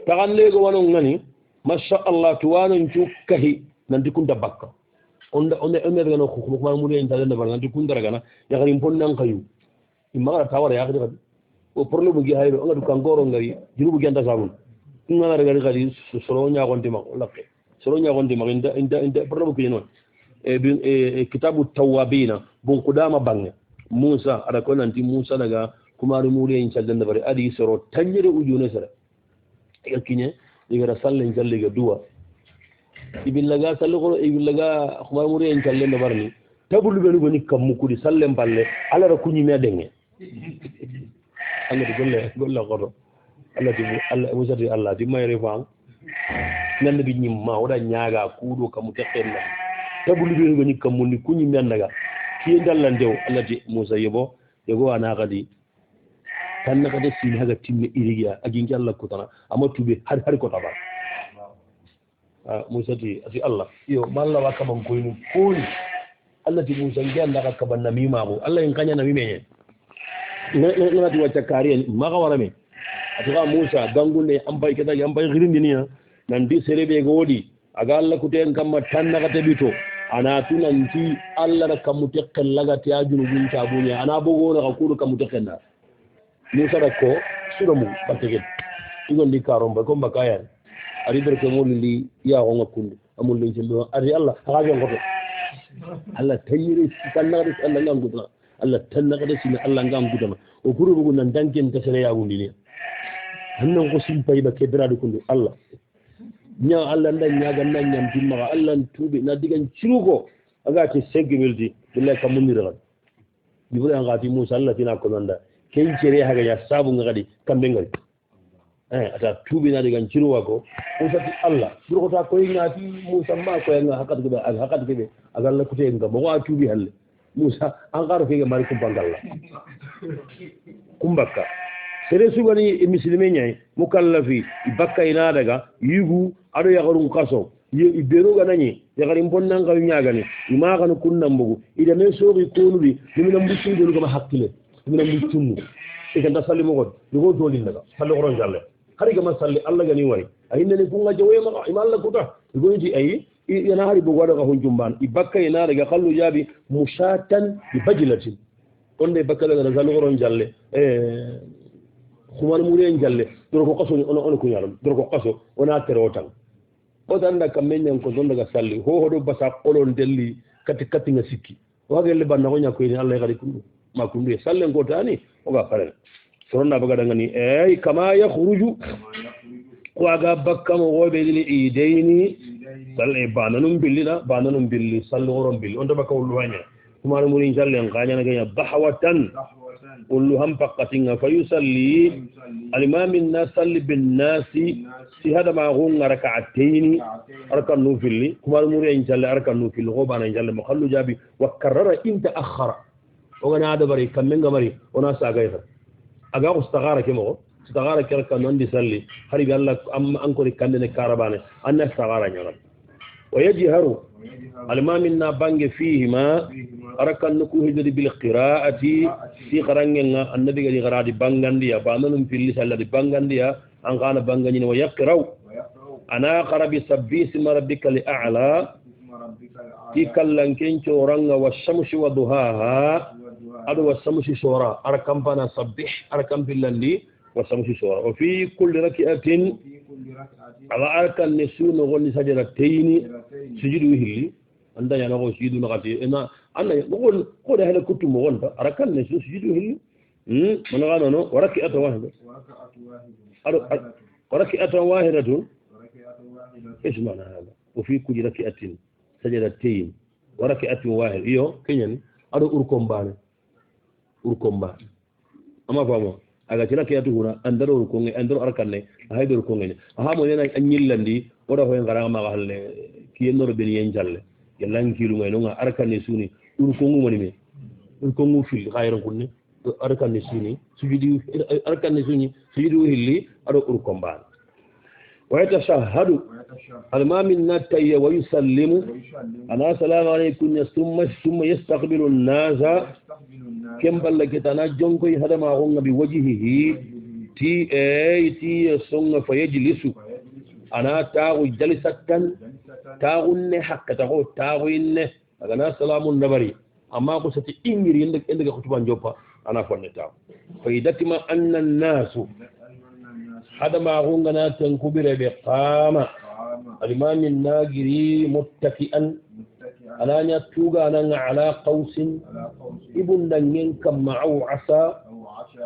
tagallego wanon gani masha Allah tuwanon cukkahi nanti kunta bakka on daga no ko kuma muri en talen daga nanti kunta daga na ya garin ponnan kayu imma tawara ya gadi o problème gi hayro ngadu kankoro ngari jurubu genda sabun ngana daga gadi soro nya gonti ma lakke soro nya gonti ma inda problème gi non kitabu tawabina bun qudama bange Musa ada ko nanti Musa daga kuma muri en talen daga adi soro tanjire ujune sara yakinye igara sallen jalliga duwa ibillaga sallo ibillaga khumar muri en challe no barni tabulu benu goni kam kudi sallen balle alara kunyi me denge Allah di golle godo Allah wusati Allah di mayre fam nande bi nyim ma wada nyaaga kudo kam tekkenna tabulu benu goni kam ni kunyi me ndaga ki dallan dew Allah di Musa yebo ana gadi tan naka de sin haga timme irigiya ajinki Allah ko tana amma tube har ko taba Musa ti ati Allah yo malla wa kaman koyni koni Allah ti Musa ngenda ka kaban na mima ko Allah en kanya na mime ne ngati wacca kariya ma ka warame atuka musa gangunde ambay keta ambay girindiniya nanti serebe godi aga alla kuten kamma tannagate bito ana tunanti alla da kamute kellagati ajunu gunta bunya ana bogona ka kudu kamute kenna musa da ko sudamu batege igondi karomba ko makaya ari berke molli ya ko ngakunde amul len cembe ari alla haga ngoto alla tayire tannagate alla ngudna alla tannagate sina alla ngudna o kuru bugu nan danken tasere ya gundini hannan ko simpay ba kebradu kundu alla nya Allah ndan nya ganna nyam timma Allah tubi na digan cirugo aga te segbildi billahi kam munira dibure an gati Musa Allah tina ko nanda ken cere haga ya sabu ngadi kambe ngal ata tubi na digan ciruwa ko Musa ti Allah duro ta ko ngati Musa ma ko nga hakat be aga Allah kute nga mo wa tubi halle Musa an garo ke mari ko bangalla kumbaka sere sugani muslimi nyai mukallafi bakka ina daga yugu ado yagarun kaso ibero ganani yagarin bonnan ga nyagani ima kan kunnan bugu ida men sogi konudi dimina mbucin dolu kama hakkile dimina mbucin e kan tasalli mo god dugo dolin daga salli qoron jalle hari ga masalli Allah gani wari ayinne ne kunga jawe ma ima Allah kuta dugo yiti ayi yana hari bugu daga hunjumban ibakka ina daga kallu jabi mushatan bi bajlatin onde bakka daga salli qoron jalle kuman muren jalle doro ko qaso ono ko yalam doro ko qaso ona terotan o danda kam men ko don daga salli ho do basa qolon delli kati nga sikki wagel banna ko nyako ni Allah gadi kundu ma kundu sallen ko tani o ga fare soronna baga daga ni kama yakhruju waga bakka mo wobe dili idaini salle bananum billi sallu goron billi on do bakka ulwanya kuman muren jalle nganya na ganya bahwatan قل هم فقطين فيصلي الإمام الناس صلي بالناس في هذا ما هو ركعتين أركان نوفل كما الموري إن شاء الله أركان نوفل غوبان إن شاء الله مخلو جابي وكرر إن تأخر وأنا هذا بري كم من جمري وناس أجايها أجا استغارة كم هو استغارة كركان عندي صلي هري الله أنكر كندن كاربانة أنا استغارة نعم ويجهر الإمام النا بانج فيهما أركان نكوه جدي بالقراءة في قراننا النبي قال قراءة بانغانديا بانون في اللسان الذي بانغانديا أنقان بانغانين ويقرأ أنا قرب سبي اسم ربك الأعلى في كلانكين شوران والشمس وضحاها أدو والشمس شورا أركان بنا سبح أركان بالله والشمس شورا وفي كل ركعة على أركان نسون وغني سجدتين سجد وهلي عندنا نقول سجد نقطي أنا نقول قول هذا كتب مغنى أركان نسون سجد وهلي من غانو وركعة واحدة وركعة واحدة إيش معنى هذا وفي كل ركعة سجدتين وركعة واحدة إيوه كينيان أدو أركم بان أما فهموا aga tira ke atu huna andaro ko ngi andaro arkanne haydo ko ngi aha mo yana anyillandi oda ho ngara ma halle ki enno be yen jalle yalan kilu ngai no arkanne suni ur ko ngu moni me ur ko ngu fil khayran kunni arkanne suni sujudi arkanne suni sujudu hilli ado ur ko mbal wa yatashahhadu al-imam an-natayya wa yusallimu ana assalamu alaykum thumma yastaqbilu an-nasa kem balla kitana jonko hadama gonga bi wajhihi ti songa fayajlisu ana ta'u jalisatan ta'unne hakkata ko ta'inne agana salamun nabari amma ko sati ingiri inde ga kutuban joppa ana fonne ta'u faidatima anna an-nasu hadama gonga na tan kubire be qama al-imam an-nagiri muttaki'an alanya tuga nan ala qausin ibn dangen kam ma'u asa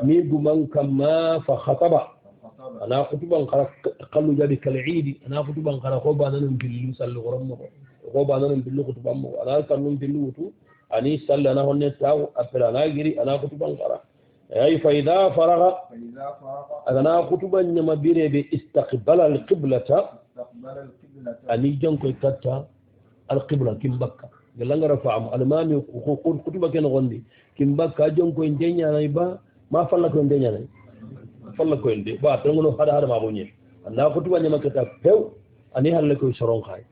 ni guman kama fa khataba ana kutuban qallu jadi kal'idi ana kutuban qara khoba nan billu sallu grammo khoba nan billu kutuban mo ana kanun billu tu ani sallana honne taw apela na giri ana kutuban qara ay fa idha faraga ana kutuban nyama bire be istaqbala al-qiblata ani janko katta القبلة كم بكا قال رفعهم المامي كتب كان غندي كم بكا جونكو اندينا نايبا ما فلكو اندينا ناي فلكو اندي با تنغلو هذا ما غني انا كتب ني مكتا فيو اني هلكو شرون خاي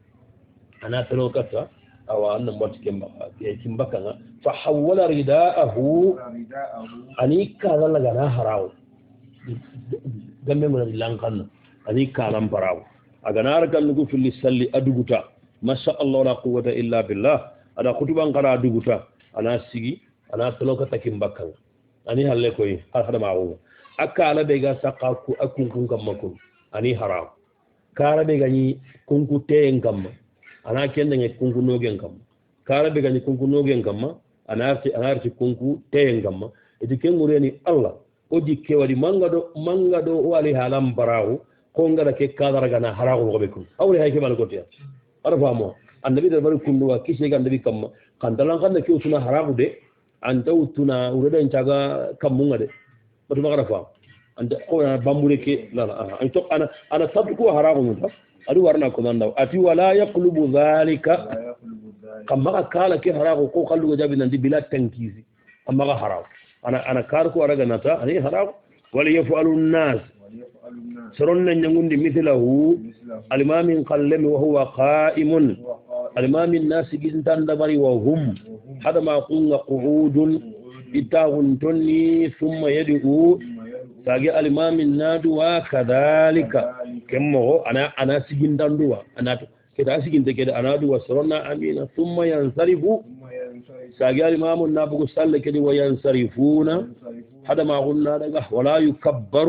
انا تلو كتا او ان مبت كم بكا فحول رداءه اني كان لا غنا هراو gamme mo di lankan ani kalam paraw aga nar kan nugo fili salli aduguta masha Allah la quwwata illa billah ada kutuban qara aduguta ana sigi ana toloka takim bakkan ani halle koy hada maawo akala be ga saqaku akun kam makun ani haram kara be gani kunku teen kam ana kende nge kunku nogen kam kara be gani kunku nogen kam anarti kunku teen kam edi kengureni Allah oji kewadi mangado wali halam barahu ko ngara ke kadara gana harago ko be kun awri hay ke bal ko tiya arfa mo annabi da bari kundu wa kisse ga annabi kam kan dalan kan ke utuna harago de anta utuna ureda ntaga kamunga de batu magara fa anta ko bambure ke la ay to ana sabtu ko harago mun adu warna ko nanda ati wala yaqlubu dhalika kamma kala ke harago ko kallu jabi nandi bila tankizi amma ga harago ana karko araga nata ani harago wala yafalu an-nas سرنا نجند مثله الإمام قلم وهو قائم الإمام الناس جنتان دبري وهم هذا ما قلنا قعود إتاغن تني ثم يدعو ساقي الإمام الناد وكذلك كم هو أنا سجنتان دوا أنا كده سجنت كده أنا دوا سرنا أمين ثم ينصرف ساقي الإمام النابق صلى كده وينصرفون هذا ما قلنا ولا يكبر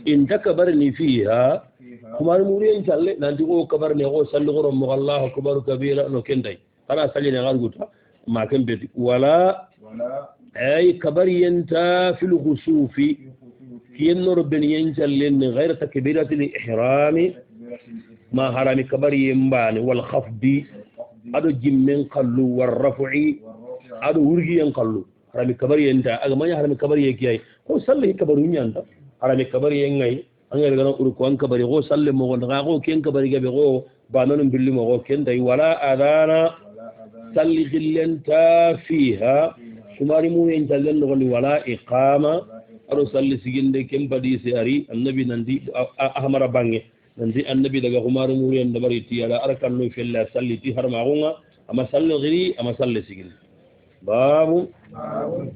in takabarni fiha kuma muriyen challe nanti ko kabarni ko sallu goro mo Allah akbar kabira no kendai kana salli ne garguta ma kan be wala ay kabariyanta fil khusufi kiyenno rabbaniyen challe ne ghayra takbirati li ihrami ma harami kabariyen bani wal khafdi ado jimmen qallu war raf'i ado wurgiyen qallu harami kabariyenta aga manya harami kabariye kiyai ko salli kabaru nyanda harami kabari yengai angere gana urko an kabari go salle mo gonda go ken kabari gabe go banon billi mo go ken dai wala adana salli jillanta fiha kumari mu en jallen no gondi wala iqama aro salli siginde ken badi se ari annabi nandi ahmara bange nandi annabi daga kumari mu en dabari ti ala arkan no fella salli ti harma gonga ama salli giri ama salli siginde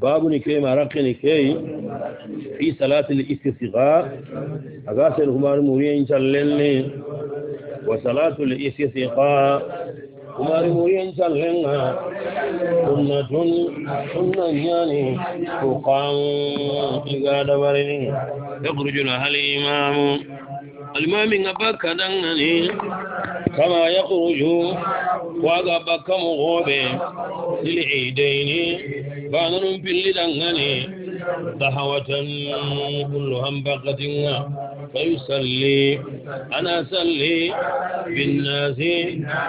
باب نكيم عرقني كي في صلاة الاستسقاء أغاسل هما المورين شلني وصلاة الاستسقاء هما المورين شلنها سنة يعني فقام إقاد برني يخرج لها الإمام أباك دنني كما يخرج وأباك مغوبي للعيدين بانن باللي دنني دهوة كلهم بقتنا فيصلي أنا أصلي بالناس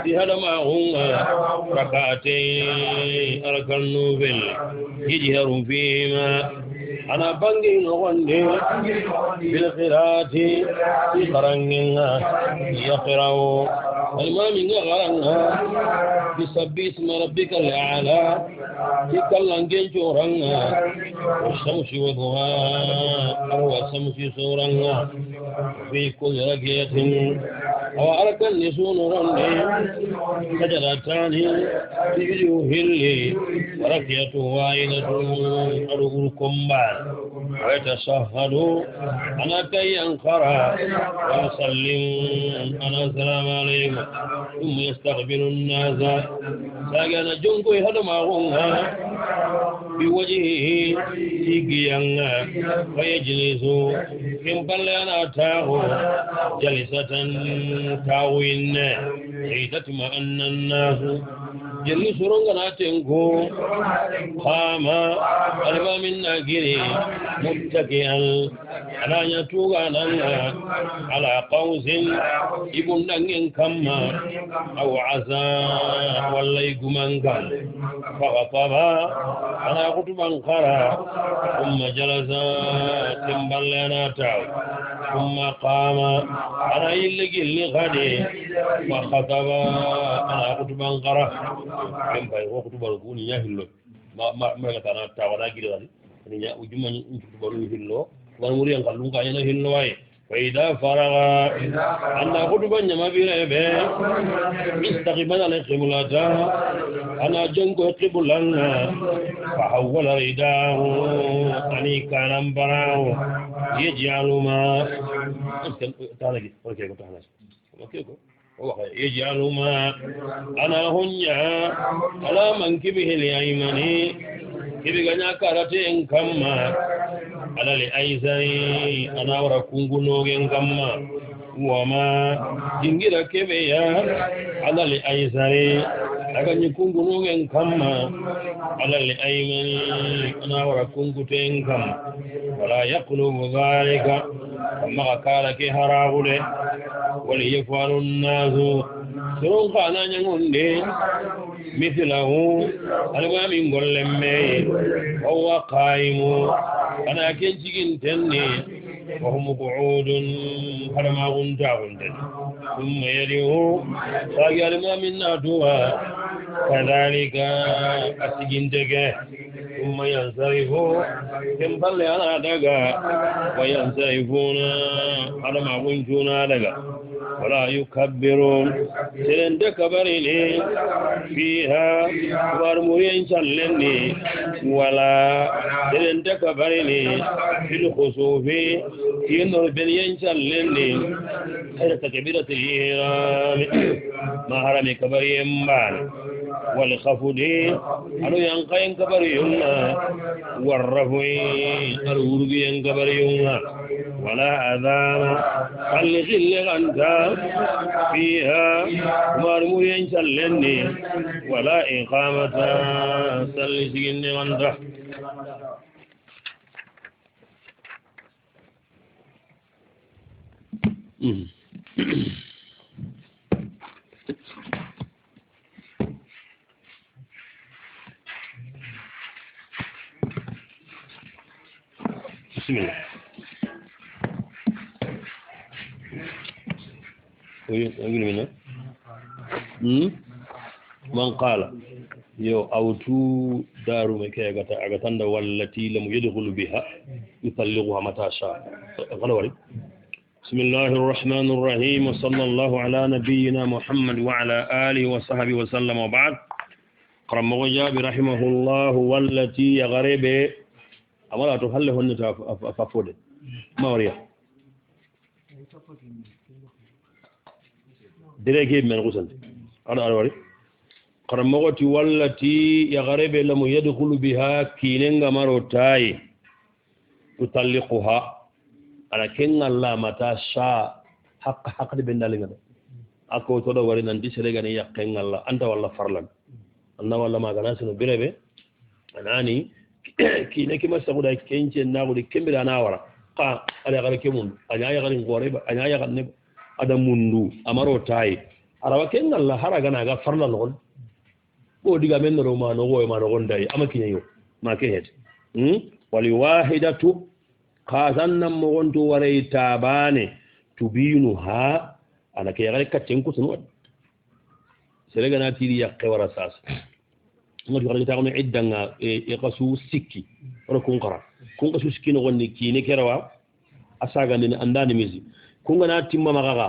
في هذا ما هم ركعتين أركان النوبل يجهر فيهما أنا بنجي نغني بالقراءة في قرننا يقرأ الإمام قرننا بسبح اسم ربك الأعلى في كلنجين جورنا والشمس وضحاها والشمس سورنا في كل ركعة أو أركان نسون رني سجدتان في وجوه اللي ركعة واحدة أرجوكم بعد ويتشهد أنا كي أنقرأ ويسلم أنا السلام عليكم ثم يستقبل الناس ساقنا جنكو يهدم أغنها بوجهه تيجيانا ويجلس كم بلنا تاهو جلسة تاوين تطمئن الناس jelli surongana tenko qama alba min nagiri muttaki'an alanya tuga nanga ala qawsin ibun nangin kamma aw asa wallay gumanga faqataba ana kutuban qara thumma jalasa timballana taw thumma qama ana illi ghadi wa khataba ana kutuban qara kembay ko tubaru kuni nya hillo ma la kana tawada gidi wali ni nya ujuma ni tubaru hillo war muri yang kalung kaya na hillo wae فإذا فرغ أن خطبا ما بيربه مستقبل القبلة أنا جنك قبلا فحول رداه أني كان براه يجعل ما يجعل ما أنا هنيا على منكبه الأيمن كبغنا كارتين كما على الأيسر أنا وركونغنوغن كما وما جنجر كبيا على الأيسر أكن يكونغنوغن كما على الأيمن أنا وركونغتين كما ولا يقلب ذلك كما قالك هراغله وليفعل الناس سرون قانا نغندي مثله ألغا من قلمي وهو قائم أنا كنتين تني وهم قعود فلما غنتاغن ثم يليه ساقي ما من ناتوا كذلك أسجنتك ثم ينصرف ينبل على دقا وينصرفون على ما غنتون دقا ولا يكبرون سلند كبرني فيها وارمرين سلني ولا سلند كبرني في الخسوف ينور بنين سلني هذا تكبيرة الإيران ما هرمي كبرين بان والخفضي أنو ينقين كبرين والرفعي الورقي كبرين ولا أذان خلق اللغنتا فيها مرموين سلني ولا إقامة سلسين غنتا بسم الله من قال يو أوتو دارو مكي أغتند والتي لم يدخل بها يطلقها متى شاء. بسم الله الرحمن الرحيم وصلى الله على نبينا محمد وعلى آله وصحبه وسلم وبعد. قرم جاب رحمه الله والتي يغرب أمرا تحله النتا ففود ما وريا دريكي من غسل أنا أوري قرمغتي والتي يغرب لم يدخل بها كينغ مروتاي تطلقها على كين الله متى شاء حق بندالغا أكو تودو وري نانتي سرغاني يقين الله أنت والله فرلان أنا والله ما غنا سنو بيربي أناني كينك ما سقودا كينجي ناغودي كمبيدا ناورا قا على غير كيمون أنا يا غير غوريبا أنا يا غير ada mundu amaro tay arawa ken Allah haraga naga farla non bo diga men no ma no go ma no gonday amaki yo ma ke het wali wahidatu qazanna mo gonto waray tabane tubinu ha ana ke yare katten ko sunu selega na tiri yakke wara sas ngodi wara ta ko iddanga e qasu sikki wala kun qara kun qasu sikki no gonni kine kerawa asaga ni andani mizi kunga na timma magaga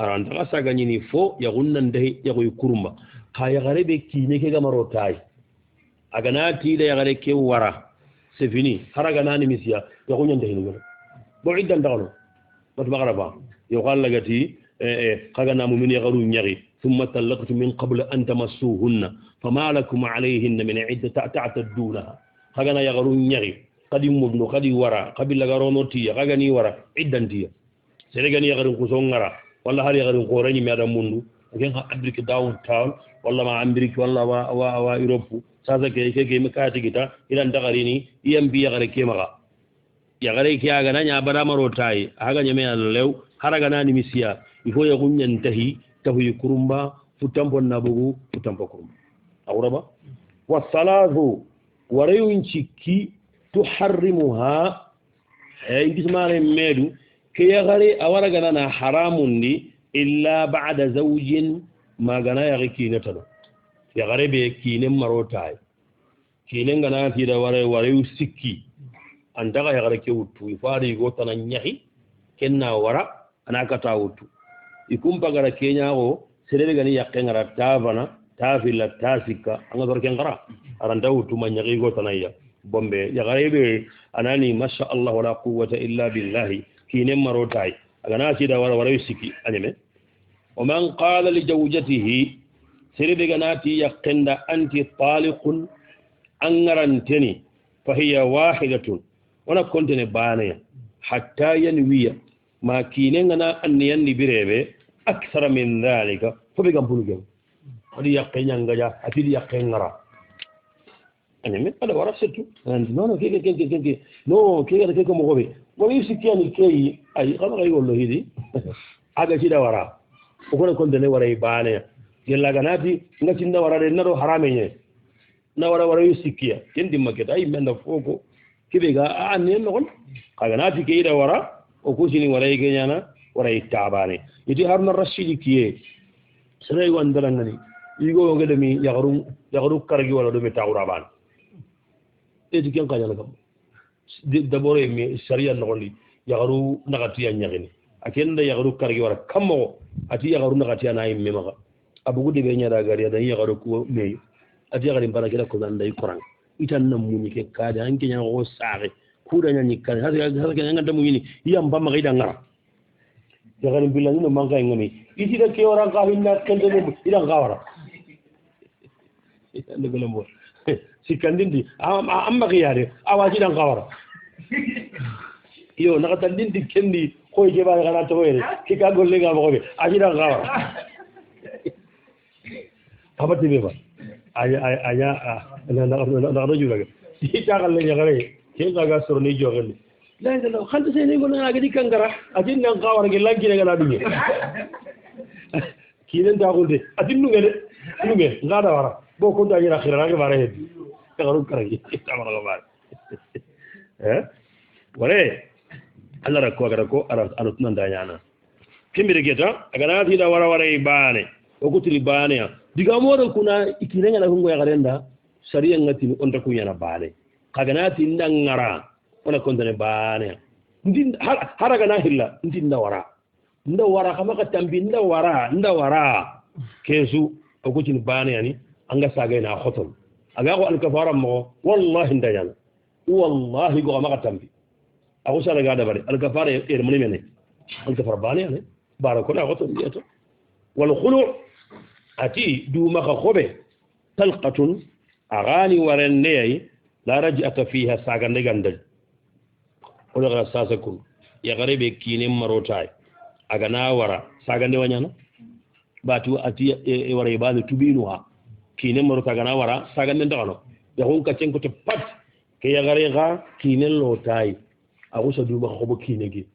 aranta asaga ni fo ya gunnan dai ya goy kurumba ka ya garebe kine ke gamaro tai aga na ti da ya gare ke wara c'est fini haraga na ni misiya ya gunnan dai ni bo iddan dawlo bat magara ba yo xalla gati kaga na mu'min ya garu nyari thumma talaqtu min qabl an tamassuhunna fama lakum alayhinna min idda ta'tadunaha kaga na ya garu nyari kadi mudno kadi wara kabila garono tiya kaga ni wara iddan tiya seregani yagarin ko songara walla har yagarin ko rani mi adam mundu ngen ha America downtown walla ma America walla wa Europe sasa ke mi kaati gita ilan dagarini iyam bi yagare ke maga yagare ke aga nanya bada maro tai aga nyame lew haraga nani misiya ifo ya kunyan tahi tahu kurumba futambo nabugu futambo kurumba awraba wasalatu warayun cikki tuharrimuha ay gismare medu كي يغري أورغنا حرام لي إلا بعد زوج ما غنا يغي كينتنا يغري بكين مروتاي كينن غنا تيدا وري سكي أندغا يغري كيوتو يفاري غوتنا نيحي kenna wara ana kata wutu ikum pagara kenya go serebe gani yakke ngara tavana tafila tasika anga dor ken ngara aranda wutu manyagi go tanaya bombe ya garebe anani masha Allah wala quwwata illa billah kinem marotai agana sida wara wara yusiki anyeme wa man qala li zawjatihi serebe ganati yakkenda anti taliqun angaranteni fa hiya wahidatun wana kontene bana hatta yanwiya ma kinengana anniyanni birebe akthara min dhalika fo be gampulu gem adi yakkenya ngaja atidi yakkengara anyeme ada wara setu no keke no keke mo gobe woni sikiani kei ay kama kay gollo hidi aga sida wara o kono kontene wara bana gella ganati ngati nda wara de nado haramenye na wara yusikia kendi maketa ay menda foko kibega anne no gon kaga nati ke ida wara o kusini wara yigenya wara itabane yiti haruna rashidi kiye sere wandala ngani igo ngede mi yagaru kargi wala do be tawraban edi ken kanyala kam d'abord mi sharia no gondi yagaru nagati nyagini akenda yagaru kargi wara kammo ati yagaru nagati ana yimme maga abugu de be nyada gari da yagaru ko meyo ati yagari mbara kila ko zanda ikuran itan nam muni ke kaade anke nya go saare kuda nya nyikkan hasa ke nganta muni yam bamma ga idan ngara yagari billahi no manga ngami iti da ke ora ka hinna kende no idan gawara ande gele mo sikandindi amma ga yare awaji dan gawara yo naka tan dindi kendi ko je ba gara to were ki ka golle ga mo be aji dan gawara abati be ba aya na rajul ga ita galle ya gare ke ga soro ni jogel la la khanta sey ni gol na ga dikangara ajin nan gawar ge lanki ne ga dunye kinen da golde adin nu ngene nu nge ngada wara bo ko da yira khira ga bare heddi ka garu karagi tamara ga bare wale Allah rakko ga ko arut nan da yana kimbire geta aga na ti da wara wara ibane o kutiri bane ya diga modo kuna ikirenga na hungo ya garenda sharia ngati on ta kunya na bane kaga na ti ndangara ona kontane bane ndin haraga na hilla ndin nda wara kama ka tambi nda wara kesu o kutini bane yani anga saga na khotol aga ko alkafara mo wallahi ndayana wallahi go ma ka tambi ako sala ga da bari alkafara e mun mene alkafara bane yani barako na khotol yeto wal khulu ati du maka khobe talqatun agani warenne la raj'ata fiha sagande gandal wala gara sasakum ya garebe kinin marotai aga na wara sagande wanyana batu ati e wara ibadu tubinuha kinin marota aga na wara sagande ndano ya honka cenko te pat ke ya gare ga kinin lotai agusa du maka khobo kinegi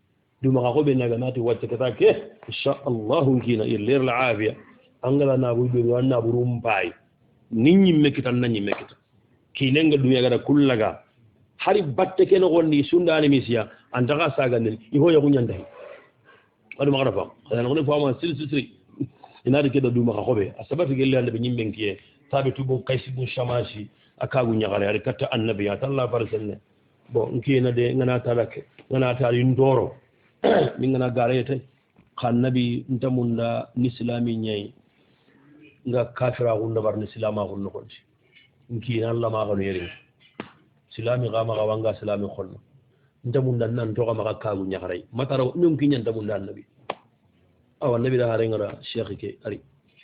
du maka khobe naga nati wacce kata ke insha Allah kina ilir al afiya angala na bu be wanna burum bay ninni mekitan nanni mekita kinenga dunya gara kullaga hari batte ken gondi sundani misiya andaga saga nen iho ya kunyanda wadu magara fa ana ngone fama silsitri ina de kedo duma xobe asabati gelle ande be nyimben kiye tabe tubo kaysi bu shamashi akagu nyagare ari katta annabiya talla farsanne bo nkina de ngana talake ngana tali ndoro min ngana gare tay kan nabi ntamunda nislami nyai nga kafira gunda bar nislama gunno konti nkina Allah ma gano yeri silami gama gawanga silami khonno ntamunda nan to gama kagu nyagare matara nyum kinya ntamunda annabi awa nabi da harengara sheikh ke ari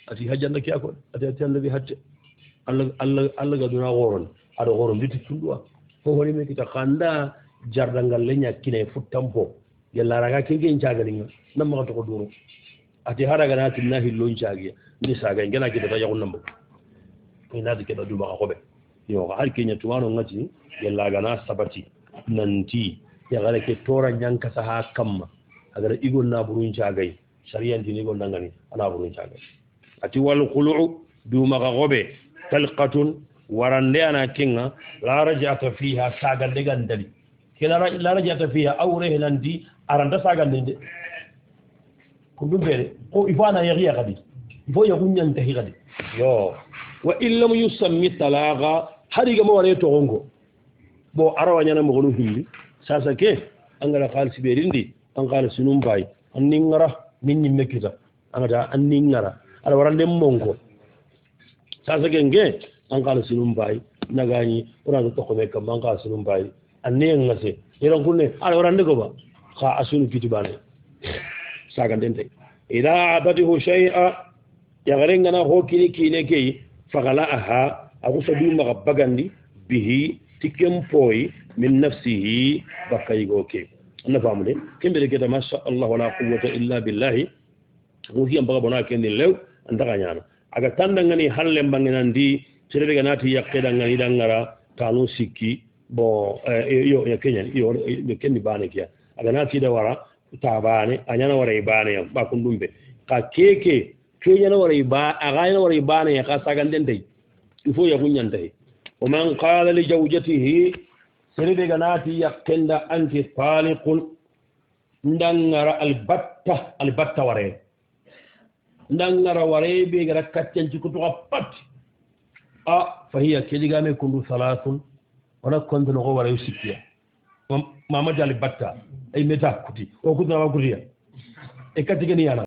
ati hajjanda ke akon ati annabi hajja Allah ga duna goron ado goron biti tundua ko hori me kita khanda jardangal lenya kine futtampo yalla raga kenge nchagalinga namma to ko duro ati haraga na tinna hillo nchagiya ni saga ngena kita ta yakun nambo ina dike da duba ko be yo har kenya tuwano ngati yalla ga na sabati nanti ya gare ke tora nyanka sa ha kamma agar igon na burun chagai shariyan dini gon dangani ana burun chagai ati wal khulu duma ga gobe talqatun warande ana kinga la rajata fiha saga de gandali kila la rajata fiha awre landi aranda saga de ko dum bere ko ifana yari gadi ifo ya kunyan tahi gadi yo wa illam yusammi talaqa hariga mo ware to gongo bo arawa nyana mo gonu hilli sasa ke angala khalsi berindi an qala sunum bay anni ngara min nyimme kita angata anni ngara ala warande monko sasa genge an qala sunum bay nagani ora to ko me kam an qala sunum bay anni ngase yeron kunne ala warande ko ba kha asunu kitibane saga dente ida abatihu shay'a yagarengana ho kini kine kei fagala'aha agusabi magabagandi bihi tikem poi min nafsihi bakaygo ke anna famude kembele keta masha Allah wala quwwata illa billahi ruhi ambaga bona kendi lew andaka nyana aga tandangani halle mbangenandi serebe ganati yakeda ngani dangara tanu sikki bo yo ya kenya yo kendi bane kia aga nati da wara tabane anyana wara ibane ba kundumbe ka keke kenyana wara iba aga wara ibane ya ka sagandende ifo ya kunyante o man qala li zawjatihi serebe ganati yakenda anti taliqun ndangara albatta ware ndangara ware be gara kattanci kutu pat fa hiya kedigame kundu salasun wala kondu no ware usikiya mama jali batta ay meta kuti o kutu na kutiya e katigani yana